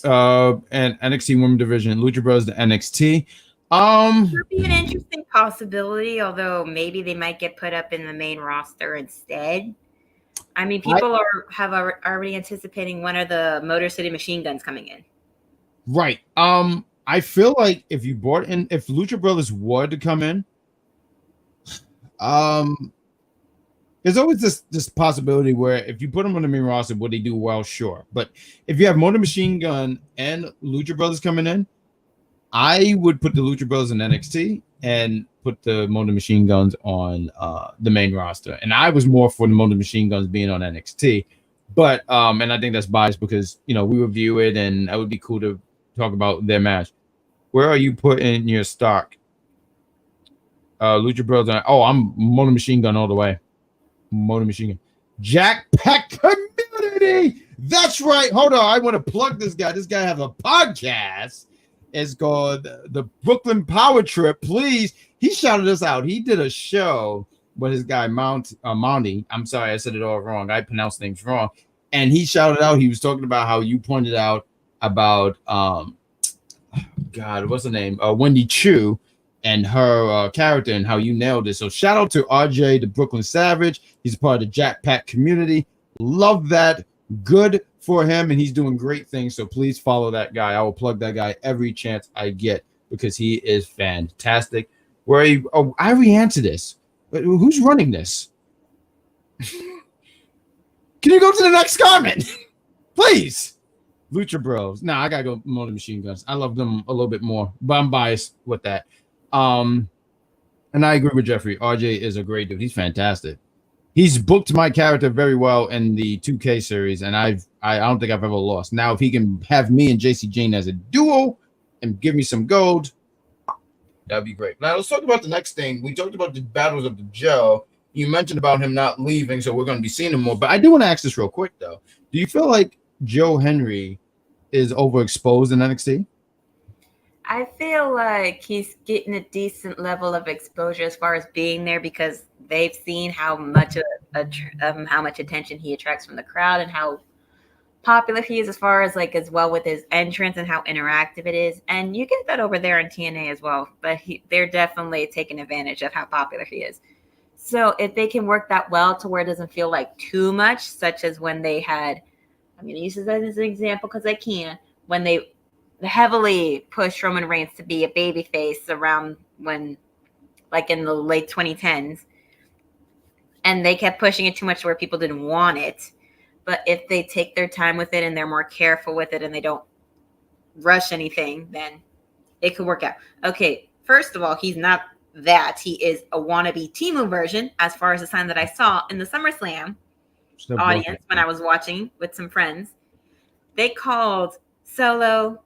And NXT Women's Division, Lucha Bros to NXT. Could be an interesting possibility, although maybe they might get put up in the main roster instead. I mean, people are already anticipating when are the Motor City Machine Guns coming in. Right. I feel like if Lucha Brothers were to come in, there's always this possibility where if you put them on the main roster, would they do well? Sure. But if you have Motor Machine Gun and Lucha Brothers coming in, I would put the Lucha Brothers in NXT and put the Motor Machine Guns on the main roster. And I was more for the Motor Machine Guns being on NXT. But and I think that's biased because we review it and that would be cool to talk about their match. Where are you putting your stock? Lucha Brothers. I'm Motor Machine Gun all the way. Motor Machine Gun. Jack Pack Community. That's right. Hold on. I want to plug this guy. This guy has a podcast. It's called the Brooklyn Power Trip. Please. He shouted us out. He did a show with his guy Monty. I'm sorry, I said it all wrong. I pronounced things wrong. And he shouted out. He was talking about how you pointed out about God, what's her name? Wendy Chu and her character and how you nailed it. So shout out to RJ, the Brooklyn Savage. He's a part of the Jack Pack community. Love that. Good for him, and he's doing great things. So please follow that guy. I will plug that guy every chance I get because he is fantastic. Where are you? Oh, I already answered this. But who's running this? Can you go to the next comment? Please. Lucha Bros. Nah, I gotta go Motor Machine Guns. I love them a little bit more, but I'm biased with that. And I agree with Jeffrey. RJ is a great dude. He's fantastic. He's booked my character very well in the 2K series, and I don't think I've ever lost. Now, if he can have me and JC Jane as a duo and give me some gold, that'd be great. Now, let's talk about the next thing. We talked about the battles of the Joe. You mentioned about him not leaving, so we're going to be seeing him more. But I do want to ask this real quick, though. Do you feel like Joe Hendry is overexposed in NXT? I feel like he's getting a decent level of exposure as far as being there because they've seen how much attention he attracts from the crowd and how popular he is as well with his entrance and how interactive it is. And you get that over there in TNA as well. But they're definitely taking advantage of how popular he is. So if they can work that well to where it doesn't feel like too much, such as when they had, I'm going to use this as an example because I can, when they heavily pushed Roman Reigns to be a babyface around when, like in the late 2010s, and they kept pushing it too much to where people didn't want it. But if they take their time with it and they're more careful with it and they don't rush anything, then it could work out. Okay, first of all, he's not that. He is a wannabe Temu version as far as the sign that I saw in the SummerSlam audience when I was watching with some friends. They called Solo,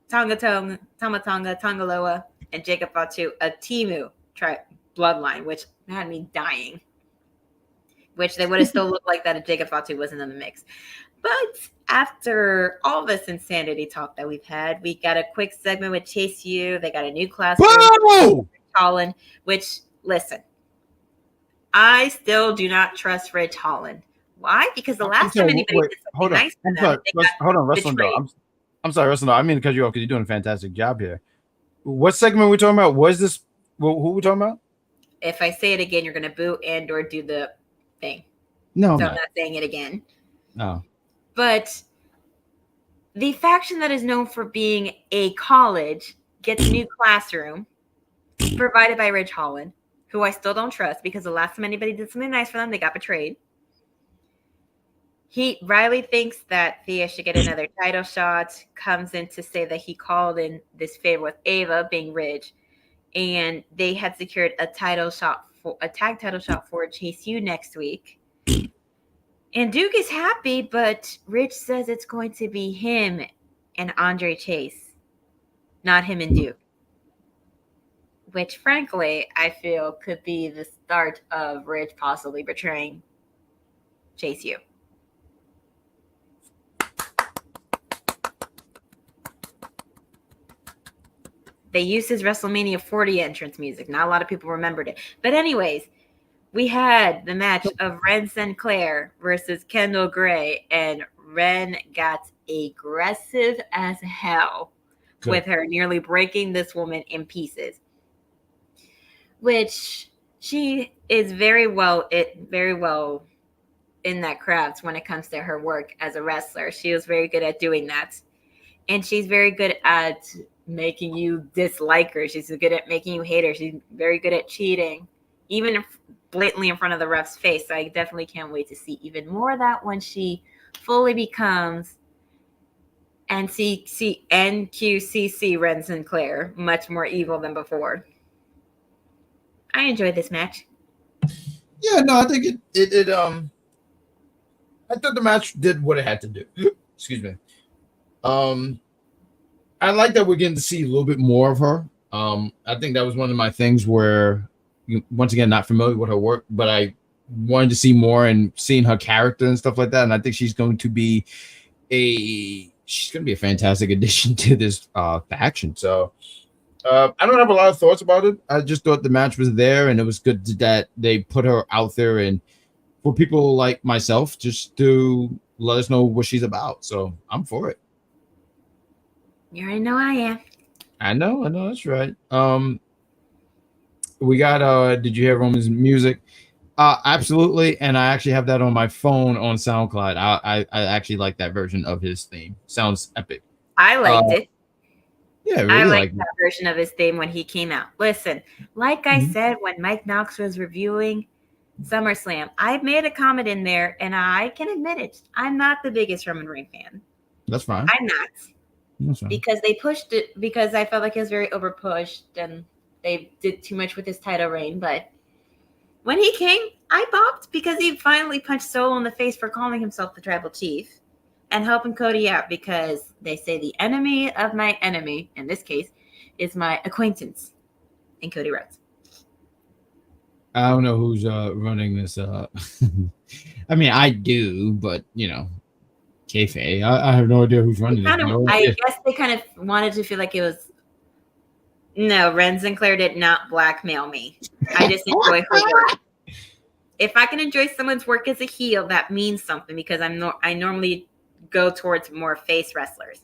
Tonga Tonga, Tongaloa, and Jacob Fatu a Temu bloodline, which had me dying. Which they would have still looked like that if Jacob Fatu wasn't in the mix. But after all this insanity talk that we've had, we got a quick segment with Chase U. They got a new class. Holland, which, listen, I still do not trust Ridge Holland. Why? Because the last time anybody did something nice to them, hold on, Russell. I'm sorry, Russell. I mean to cut you off because you're doing a fantastic job here. What segment are we talking about? What is this? Who are we talking about? If I say it again, you're going to boo and or do the thing. No, so I'm not saying it again. No. But the faction that is known for being a college gets a new classroom provided by Ridge Holland, who I still don't trust because the last time anybody did something nice for them, they got betrayed. Riley thinks that Thea should get another title shot, comes in to say that he called in this favor with Ava, being Ridge, and they had secured a tag title shot for Chase U next week. And Duke is happy, but Ridge says it's going to be him and Andre Chase, not him and Duke. Which, frankly, I feel could be the start of Ridge possibly betraying Chase U. They used his WrestleMania 40 entrance music. Not a lot of people remembered it. But anyways, we had the match of Ren Sinclair versus Kendall Gray, and Ren got aggressive as hell with her, nearly breaking this woman in pieces. Which she is very well in that craft when it comes to her work as a wrestler. She was very good at doing that. And she's very good at making you dislike her. She's good at making you hate her. She's very good at cheating, even blatantly in front of the ref's face. So I definitely can't wait to see even more of that when she fully becomes NQCC Ren Sinclair, much more evil than before. I enjoyed this match. Yeah, no, I think it I thought the match did what it had to do. Excuse me. I like that we're getting to see a little bit more of her. I think that was one of my things where, once again, not familiar with her work, but I wanted to see more and seeing her character and stuff like that. And I think she's going to be a fantastic addition to this faction. So I don't have a lot of thoughts about it. I just thought the match was there, and it was good that they put her out there, and for people like myself, just to let us know what she's about. So I'm for it. You already know I am. I know, that's right. We got did you hear Roman's music? Absolutely, and I actually have that on my phone on SoundCloud. I actually like that version of his theme. Sounds epic. I liked it. Yeah, really I liked that version of his theme when he came out. Listen, like I said, when Mike Knox was reviewing SummerSlam, I made a comment in there, and I can admit it. I'm not the biggest Roman Reigns fan. That's fine. I'm not. That's fine. Because they pushed it, because I felt like it was very overpushed, and they did too much with his title reign. But when he came, I bopped because he finally punched Solo in the face for calling himself the Tribal Chief and helping Cody out, because they say the enemy of my enemy, in this case, is my acquaintance in Cody Rhodes. I don't know who's running this. I mean, I do, but kayfabe. I have no idea who's running this. I guess they kind of wanted to feel like it was. No, Ren Sinclair did not blackmail me. I just enjoy her work. If I can enjoy someone's work as a heel, that means something, because I normally go towards more face wrestlers.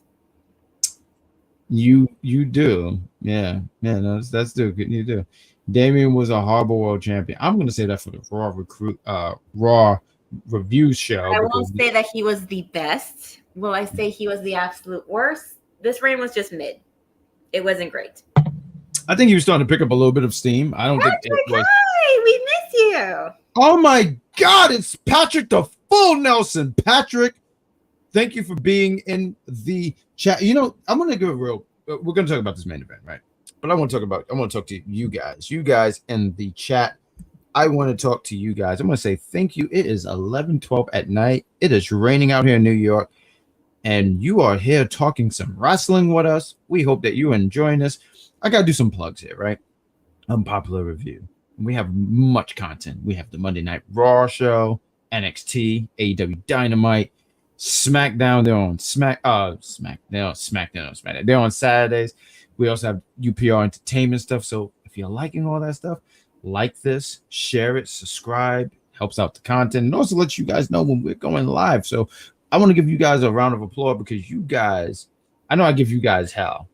You do, yeah. No, that's good. You do. Damian was a horrible world champion. I'm going to say that for the Raw review show. I won't say that he was the best. Will I say he was the absolute worst? This reign was just mid. It wasn't great. I think he was starting to pick up a little bit of steam. I don't think it was. Hi, we miss you. Oh my God, it's Patrick the Full Nelson. Patrick, thank you for being in the chat. I'm going to give a real. We're going to talk about this main event, right? But I want to talk to you guys. You guys in the chat. I want to talk to you guys. I'm going to say thank you. It is 11:12 at night. It is raining out here in New York, and you are here talking some wrestling with us. We hope that you're enjoying this. I got to do some plugs here, right? Unpopular review. We have much content. We have the Monday Night Raw show, NXT, AEW Dynamite, SmackDown. They're on SmackDown. They're on Saturdays. We also have UPR entertainment stuff. So if you're liking all that stuff, like this, share it, subscribe, helps out the content, and also lets you guys know when we're going live. So I want to give you guys a round of applause, because you guys, I know I give you guys hell.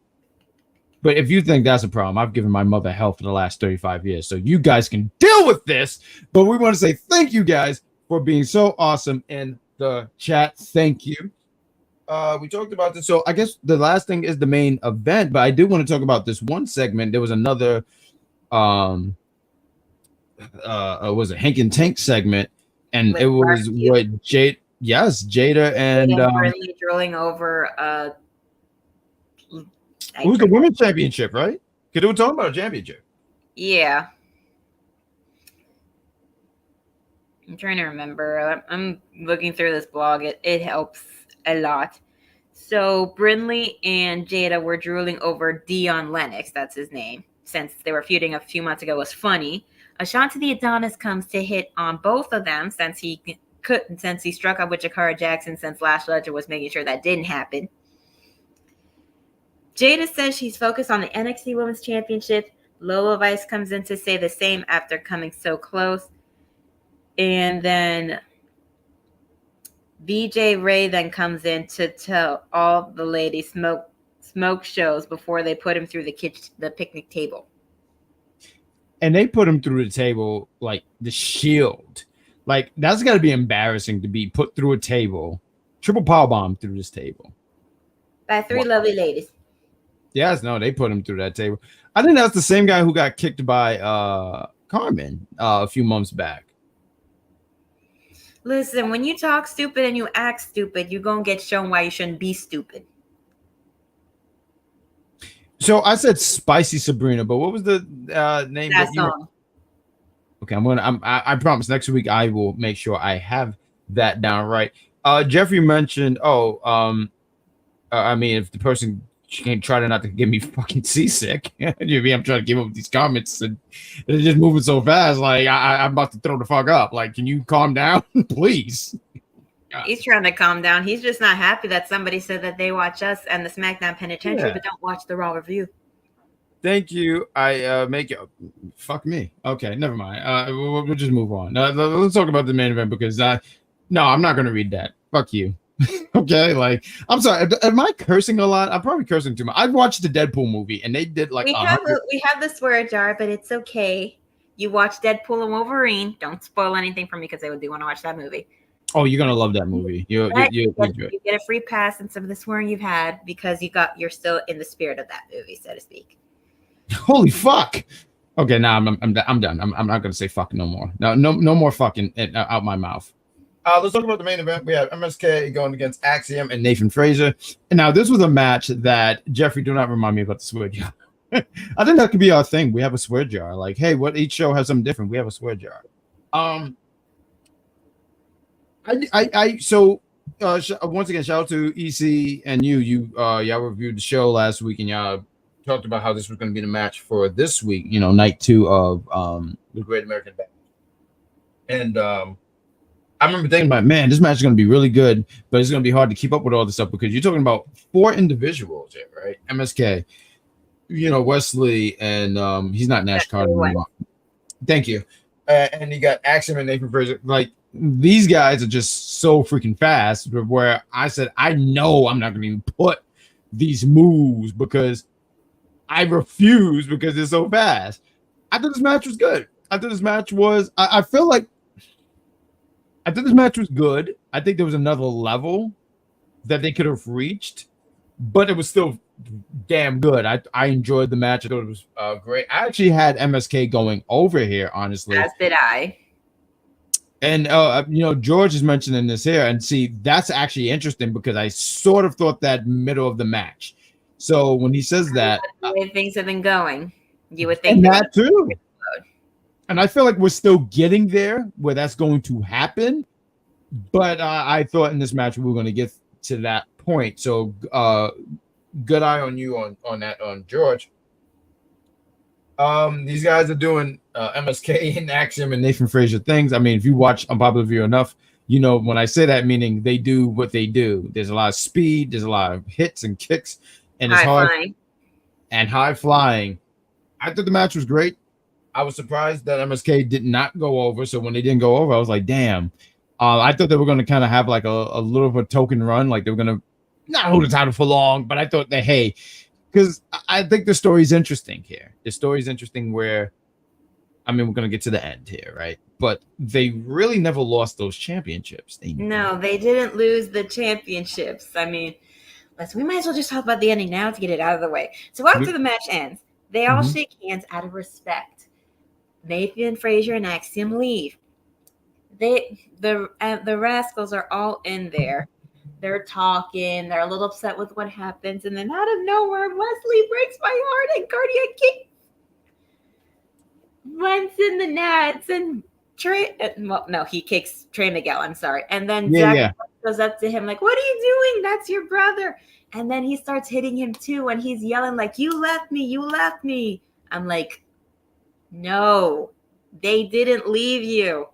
But if you think that's a problem, I've given my mother hell for the last 35 years. So you guys can deal with this. But we want to say thank you guys for being so awesome in the chat. Thank you. We talked about this. So I guess the last thing is the main event, but I do want to talk about this one segment. There was another was a Hank and Tank segment, and With it was barbecue. what Jada and Really drilling over it was the women's championship, right? Because they were talking about a championship. Yeah. I'm trying to remember. I'm looking through this blog. It helps a lot. So Brindley and Jada were drooling over Dion Lennox. That's his name. Since they were feuding a few months ago, was funny. Ashanti the Adonis comes to hit on both of them since he struck up with Jakara Jackson since Lash Legend was making sure that didn't happen. Jada says she's focused on the NXT Women's Championship. Lola Vice comes in to say the same after coming so close. And then BJ Ray then comes in to tell all the ladies smoke shows before they put him through the picnic table. And they put him through the table like the Shield. Like, that's got to be embarrassing to be put through a table, triple powerbomb through this table. By three lovely ladies. Yes, no, they put him through that table. I think that's the same guy who got kicked by Carmen a few months back. Listen, when you talk stupid and you act stupid, you're going to get shown why you shouldn't be stupid. So I said Spicy Sabrina, but what was the name? That song. Okay, I promise next week I will make sure I have that down right. Jeffrey mentioned, I mean, if the person can't try to not to get me fucking seasick, I'm trying to give up these comments and they're just moving so fast. Like I'm about to throw the fuck up. Like, can you calm down, please? He's trying to calm down. He's just not happy that somebody said that they watch us and the SmackDown Penitentiary, but don't watch the Raw review. Thank you. I make it. Fuck me. Okay, never mind. We'll just move on. Let's talk about the main event because no, I'm not gonna read that. Fuck you. Okay, like I'm sorry. Am I cursing a lot? I'm probably cursing too much. I've watched the Deadpool movie and they did like we have the swear jar, but it's okay. You watch Deadpool and Wolverine. Don't spoil anything for me because I do want to watch that movie. Oh, you're gonna love that movie. You get a free pass and some of the swearing you've had because you're still in the spirit of that movie, so to speak. Holy fuck! Okay, now I'm done. I'm not gonna say fuck no more. No more fucking out my mouth. Let's talk about the main event. We have MSK going against Axiom and Nathan Frazier. And now this was a match that Jeffrey, do not remind me about the swear jar. I think that could be our thing. We have a swear jar. Like, hey, what each show has something different. We have a swear jar. So once again, shout out to EC and y'all reviewed the show last week and y'all talked about how this was going to be the match for this week, night 2 of the Great American Bash. And I remember thinking about, man, this match is going to be really good, but it's going to be hard to keep up with all this stuff because you're talking about 4 individuals here, right? MSK, Wesley, and he's not Nash Carter anymore. Thank you. And you got Axiom and Nathan Frazier. Like, these guys are just so freaking fast where I said, I know I'm not going to even put these moves because I refuse because they're so fast. I thought this match was good. I thought this match was, I think this match was good. I think there was another level that they could have reached, but it was still damn good. I enjoyed the match. I thought it was great. I actually had MSK going over here, honestly. As did I. And George is mentioning this here, and see, that's actually interesting because I sort of thought that middle of the match. So when he says that, the way things have been going, you would think that too. And I feel like we're still getting there where that's going to happen. But I thought in this match we were going to get to that point. So good eye on you on that, on George. These guys are doing MSK and Axiom and Nathan Frazier things. I mean, if you watch Unpopular Review enough, when I say that, meaning they do what they do. There's a lot of speed. There's a lot of hits and kicks. And it's hard. And high flying. I thought the match was great. I was surprised that MSK did not go over. So when they didn't go over, I was like, damn. I thought they were going to kind of have like a little of a token run. Like they were going to not hold the title for long. But I thought that, hey, because I think the story is interesting here. The story is interesting where I mean, we're gonna get to the end here, right? But they really never lost those championships. No, they didn't lose the championships. I mean, we might as well just talk about the ending now to get it out of the way. So after the match ends, they all shake hands out of respect. Nathan Frazier and Axiom leave. The Rascals are all in there. They're talking. They're a little upset with what happens, and then out of nowhere, Wesley breaks my heart and cardiac kick runs in the nets and Trey. Well, no, he kicks Trey Miguel. I'm sorry. And then Zach goes up to him like, "What are you doing? That's your brother." And then he starts hitting him too, and he's yelling like, "You left me! You left me!" I'm like, "No, they didn't leave you.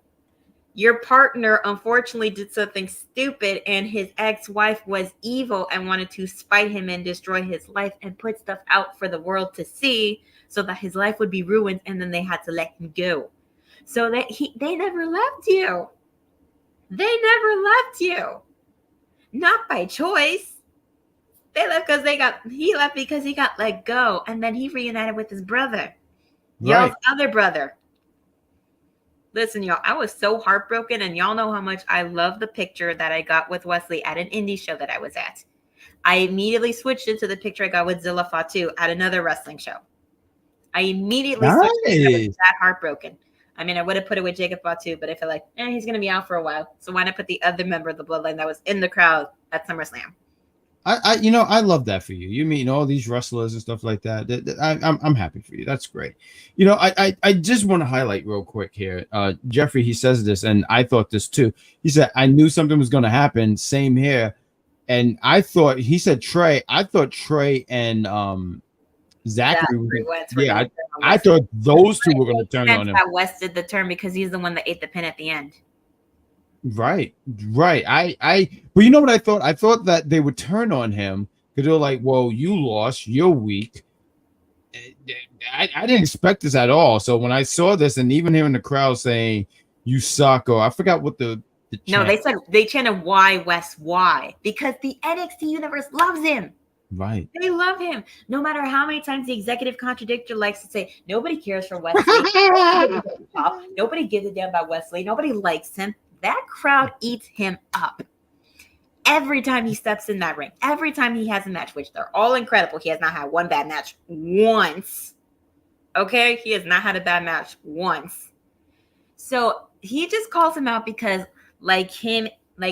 Your partner unfortunately did something stupid, and his ex-wife was evil and wanted to spite him and destroy his life and put stuff out for the world to see so that his life would be ruined, and then they had to let him go. So that they never left you. They never left you. Not by choice. They left because he left because he got let go, and then he reunited with his brother. Y'all's other brother. Listen, y'all, I was so heartbroken, and y'all know how much I love the picture that I got with Wesley at an indie show that I was at. I immediately switched it to the picture I got with Zilla Fatu at another wrestling show. I immediately switched it. I was that heartbroken. I mean, I would have put it with Jacob Fatu, but I feel like, he's going to be out for a while. So why not put the other member of the Bloodline that was in the crowd at SummerSlam? I love that for you. You meet all these wrestlers and stuff like that. I'm happy for you. That's great. I just want to highlight real quick here. Jeffrey, he says this, and I thought this too. He said, I knew something was going to happen. Same here. And I thought, he said Trey. I thought Trey and Zachary I thought those two were going to turn on him. That West did the turn because he's the one that ate the pin at the end. Right. But you know what I thought? I thought that they would turn on him because they're like, "Well, you lost. You're weak." I didn't expect this at all. So when I saw this, and even hearing the crowd saying, "You suck," or I forgot what the no, they chanted "Why West? Why?" Because the NXT universe loves him. Right. They love him. No matter how many times the executive contradictor likes to say, nobody cares for Wesley. Nobody gives a damn about Wesley. Nobody likes him. That crowd eats him up. Every time he steps in that ring, every time he has a match, which they're all incredible. He has not had one bad match once. Okay? He has not had a bad match once. So he just calls him out because like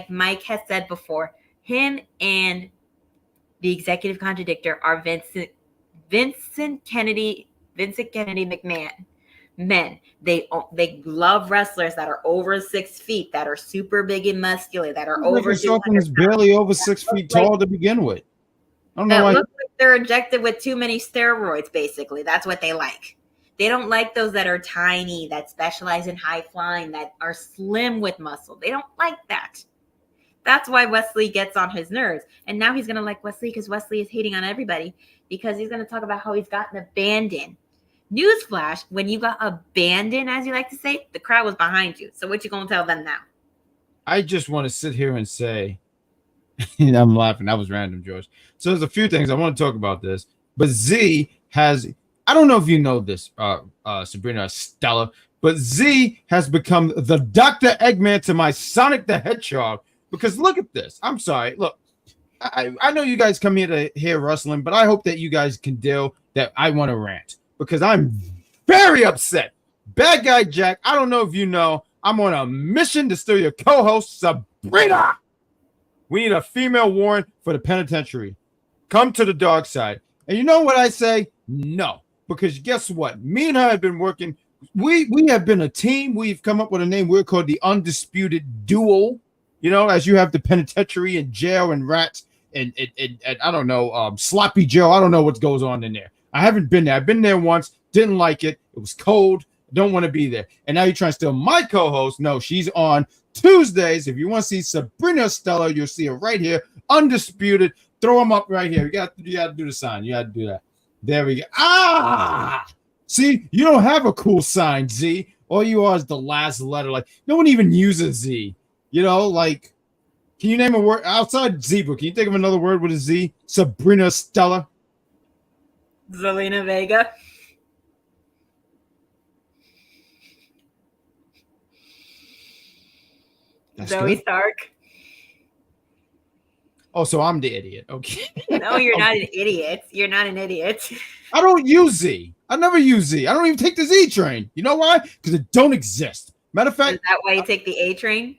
Mike has said before, him and the executive contradictor are Vincent Kennedy McMahon men. They love wrestlers that are over 6 feet, that are super big and muscular, that are over. Something is barely over 6 feet tall to begin with. I don't know why. Look like they're injected with too many steroids. Basically, that's what they like. They don't like those that are tiny, that specialize in high flying, that are slim with muscle. They don't like that. That's why Wesley gets on his nerves. And now he's going to like Wesley because Wesley is hating on everybody because he's going to talk about how he's gotten abandoned. Newsflash, when you got abandoned, as you like to say, the crowd was behind you. So what you going to tell them now? I just want to sit here and say, and I'm laughing. That was random, George. So there's a few things I want to talk about this. But Z has, I don't know if you know this, Sabrina, Estella, but Z has become the Dr. Eggman to my Sonic the Hedgehog. Because look at this. I'm sorry. Look, I know you guys come here to hear wrestling, but I hope that you guys can deal that I want to rant because I'm very upset. Bad Guy Jack, I don't know if you know, I'm on a mission to steal your co-host, Sabrina. We need a female warrant for the penitentiary. Come to the dark side. And you know what I say? No. Because guess what? Me and her have been working. We have been a team. We've come up with a name. We're called the Undisputed Duo. You know, as you have the penitentiary and jail and rats and I don't know, sloppy Joe. I don't know what goes on in there. I haven't been there. I've been there once. Didn't like it. It was cold. Don't want to be there. And now you're trying to steal my co-host. No, she's on Tuesdays. If you want to see Sabrina Estella, you'll see her right here. Undisputed. Throw them up right here. You got to do the sign. You got to do that. There we go. Ah! See, you don't have a cool sign, Z. All you are is the last letter. Like, no one even uses Z. You know, like, can you name a word outside zebra? Can you think of another word with a Z? Sabrina Estella? Zelina Vega. That's Zoe good. Stark. Oh, so I'm the idiot. Okay. No, you're not an idiot. You're not an idiot. I don't use Z. I never use Z. I don't even take the Z train. You know why? Because it don't exist. Matter of Is fact, that why you take the A train?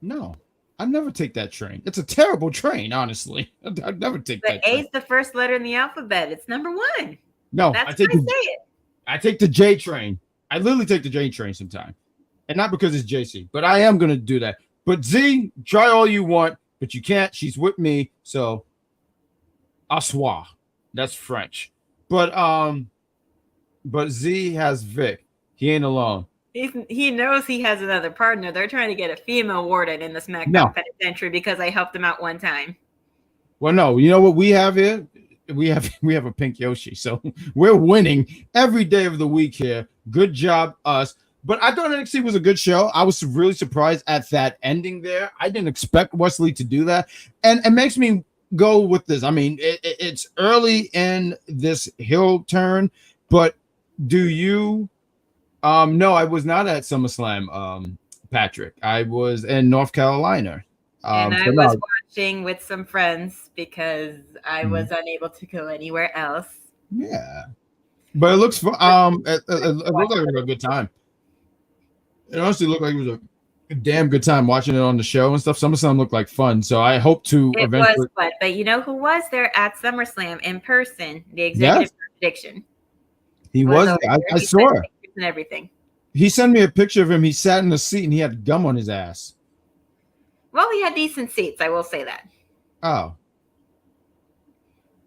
no. I never take that train. It's a terrible train, honestly. I'd never take The that A train. is the first letter in the alphabet. It's number 1. No, That's I take why I say it. I take the J train. I literally take the J train sometimes. And not because it's JC, but I am going to do that. But Z, try all you want, but you can't. She's with me. So, au revoir. That's French. But Z has Vic. He ain't alone. He knows he has another partner. They're trying to get a female warden in the SmackDown Penitentiary because I helped him out one time. Well, no. You know what we have here? We have a pink Yoshi. So we're winning every day of the week here. Good job, us. But I thought NXT was a good show. I was really surprised at that ending there. I didn't expect Wesley to do that. And it makes me go with this. I mean, it's early in this heel turn, but do you no, I was not at SummerSlam, Patrick. I was in North Carolina. And I was watching with some friends because I was unable to go anywhere else. Yeah. But it looks fun. It looked like a good time. It honestly looked like it was a damn good time watching it on the show and stuff. SummerSlam looked like fun, so I hope to eventually. It was fun, but you know who was there at SummerSlam in person? The executive prediction. He was. I saw it. And everything. He sent me a picture of him. He sat in the seat and he had gum on his ass. Well, he had decent seats. I will say that. Oh.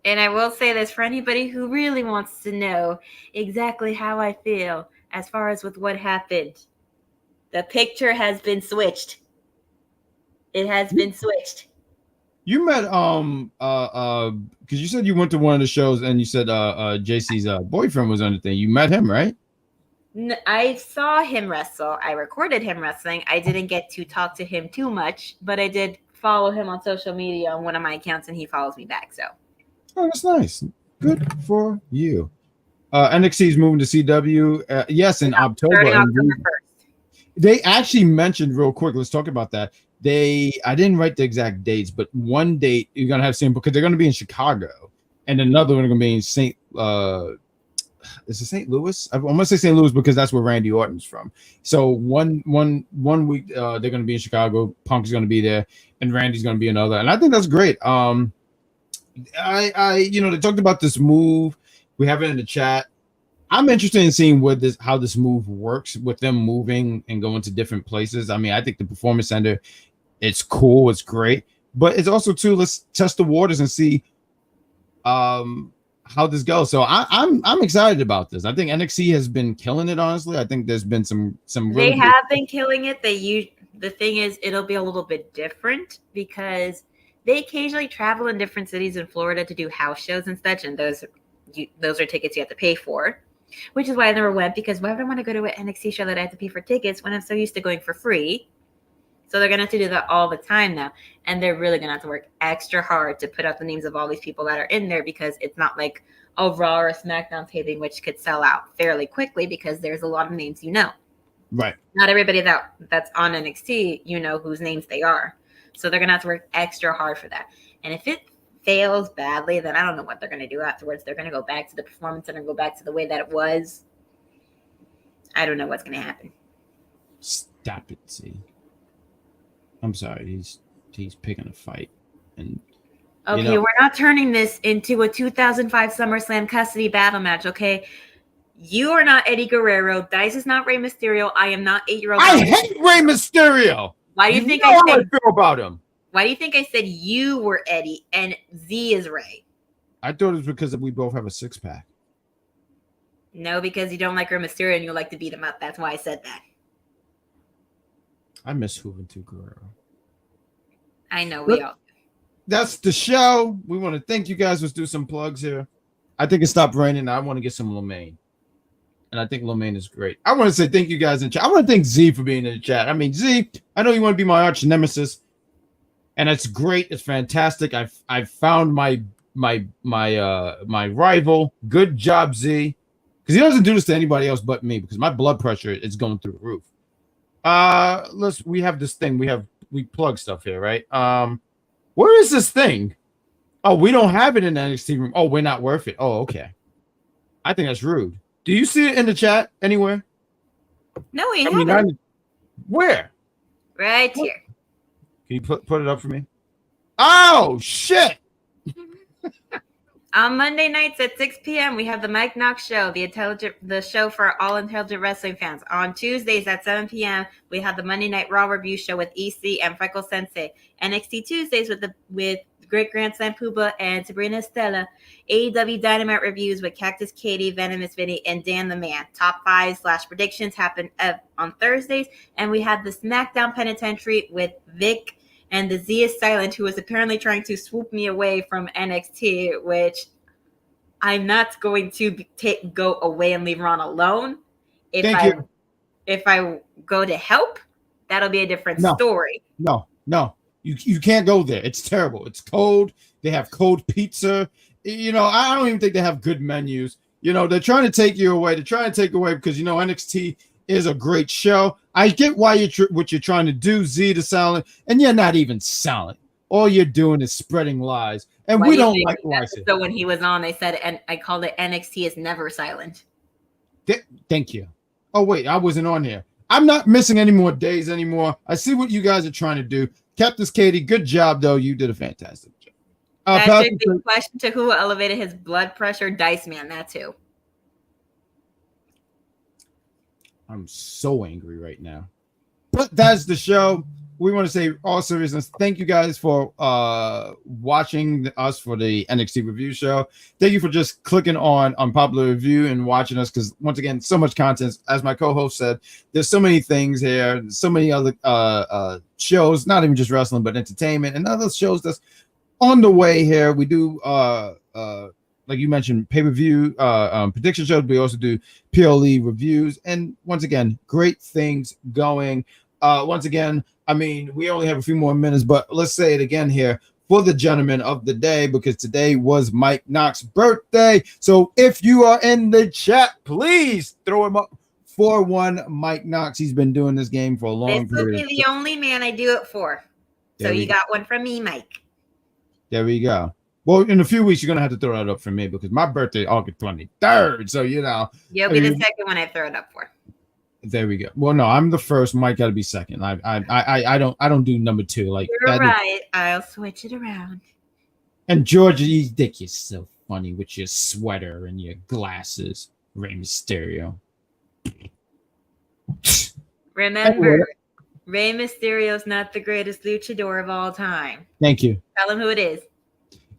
And I will say this for anybody who really wants to know exactly how I feel as far as with what happened. The picture has been switched. It has been switched. You met because you said you went to one of the shows and you said JC's boyfriend was on the thing. You met him, right? I saw him wrestle. I recorded him wrestling. I didn't get to talk to him too much, but I did follow him on social media on one of my accounts, and he follows me back. So, oh, that's nice. Good for you. NXT is moving to CW. Yes, in October. October 1st. They actually mentioned real quick. Let's talk about that. I didn't write the exact dates, but one date you're gonna have same because they're gonna be in Chicago, and another one gonna be in St. Is it St. Louis? I'm gonna say St. Louis because that's where Randy Orton's from. So one week they're gonna be in Chicago. Punk's gonna be there, and Randy's gonna be another. And I think that's great. I they talked about this move. We have it in the chat. I'm interested in seeing how this move works with them moving and going to different places. I mean, I think the Performance Center, it's cool, it's great, but it's also too. Let's test the waters and see how this goes. So I'm excited about this. I think NXT has been killing it. Honestly, I think there's been some. Really they have been killing it. The thing is, it'll be a little bit different because they occasionally travel in different cities in Florida to do house shows and such, and those are tickets you have to pay for. Which is why I never went, because why would I want to go to an NXT show that I have to pay for tickets when I'm so used to going for free? So they're going to have to do that all the time now. And they're really going to have to work extra hard to put out the names of all these people that are in there, because it's not like a Raw or a SmackDown taping, which could sell out fairly quickly because there's a lot of names you know. Right. Not everybody that's on NXT, you know whose names they are. So they're going to have to work extra hard for that. And if it fails badly, then I don't know what they're going to do afterwards. They're going to go back to the Performance Center and go back to the way that it was. I don't know what's going to happen. Stop it, see. I'm sorry. He's picking a fight. And okay, we're not turning this into a 2005 SummerSlam custody battle match, okay? You are not Eddie Guerrero. Dice is not Rey Mysterio. I am not 8-year-old. I hate Rey Mysterio. Why do you think I feel about him? Why do you think I said you were Eddie and Z is Ray? I thought it was because we both have a six-pack. No, because you don't like Rey Mysterio and you like to beat him up. That's why I said that. I miss Juventud Guerrero. I know we all. That's the show. We want to thank you guys. Let's do some plugs here. I think it stopped raining. I want to get some Lemaine. And I think Lemaine is great. I want to say thank you guys in chat. I want to thank Z for being in the chat. I mean, Z, I know you want to be my arch nemesis. And it's great. It's fantastic. I've found my rival. Good job, Z. because he doesn't do this to anybody else but me, because my blood pressure is going through the roof. We have this thing. We plug stuff here, right? Where is this thing? Oh, we don't have it in the NXT room. Oh, we're not worth it. Oh, okay. I think that's rude. Do you see it in the chat anywhere? No, we haven't. Where? Right here. Can you put it up for me? Oh, shit. On Monday nights at 6 p.m., we have the Mike Knox Show, the show for all intelligent wrestling fans. On Tuesdays at 7 p.m., we have the Monday Night Raw review show with EC and Freckle Sensei. NXT Tuesdays with Great Grand Slam Puba and Sabrina Estella. AEW Dynamite reviews with Cactus Katie, Venomous Vinny, and Dan the Man. Top 5/predictions happen on Thursdays. And we have the SmackDown Penitentiary with Vic and the Z is Silent, who was apparently trying to swoop me away from NXT, which I'm not going to go away and leave Ron alone. If I go to help, that'll be a different story. No. You can't go there. It's terrible. It's cold. They have cold pizza. I don't even think they have good menus. They're trying to take you away. They're trying to take away because, NXT is a great show. I get why what you're trying to do, Z to Silent, and you're not even silent. All you're doing is spreading lies, and we don't like lies. So when he was on, they said, and I called it NXT is never silent. Thank you. Oh wait, I wasn't on here. I'm not missing any more days anymore. I see what you guys are trying to do. Captain Katie, good job though. You did a fantastic job. Patrick, the question to who elevated his blood pressure? Dice Man, that's who. I'm so angry right now. But that's the show. We want to say all seriousness, thank you guys for watching us for the NXT review show. Thank you for just clicking on Unpopular Review and watching us, because once again, so much content. As my co-host said, there's so many things here, so many other shows, not even just wrestling, but entertainment and other shows that's on the way here. We do like you mentioned, pay-per-view prediction shows. We also do PLE reviews, and once again, great things going. Once again, I mean, we only have a few more minutes, but let's say it again here for the gentleman of the day, because today was Mike Knox's birthday. So if you are in the chat, please throw him up for one Mike Knox. He's been doing this game for a long period. This will be the only man I do it for. So you got one from me, Mike. There we go. Well, in a few weeks, you're going to have to throw that up for me, because my birthday is August 23rd. So, You'll be the second one I throw it up for. There we go. Well, no, I'm the first. Mike got to be second. I don't do number two. Like, you're right. I'll switch it around. And Georgia, you think you're so funny with your sweater and your glasses, Rey Mysterio. Remember, Rey Mysterio's not the greatest luchador of all time. Thank you. Tell him who it is.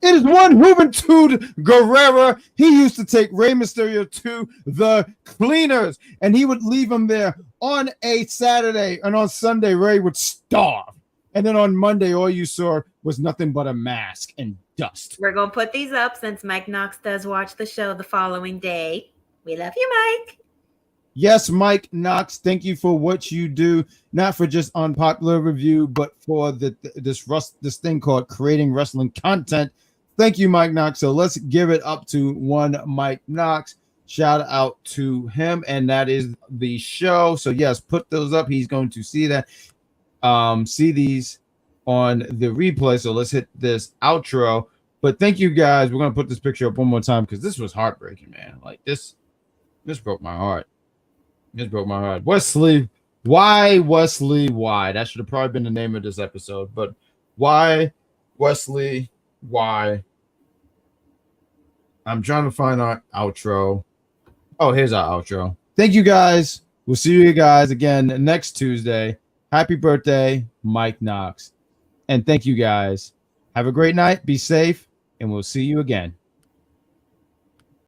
It is one Juventud Guerrera. He used to take Rey Mysterio to the cleaners, and he would leave him there on a Saturday, and on Sunday, Rey would starve. And then on Monday, all you saw was nothing but a mask and dust. We're going to put these up since Mike Knox does watch the show the following day. We love you, Mike. Yes, Mike Knox, thank you for what you do, not for just Unpopular Review, but for this thing called creating wrestling content. Thank you, Mike Knox. So let's give it up to one Mike Knox. Shout out to him, and that is the show. So yes, put those up. He's going to see that. See these on the replay. So let's hit this outro. But thank you guys. We're gonna put this picture up one more time because this was heartbreaking, man. Like this broke my heart. This broke my heart. Wesley, why Wesley? Why? That should have probably been the name of this episode. But why Wesley? Why? I'm trying to find our outro. Oh, here's our outro. Thank you guys. We'll see you guys again next Tuesday. Happy birthday, Mike Knox. And thank you guys. Have a great night. Be safe. And we'll see you again.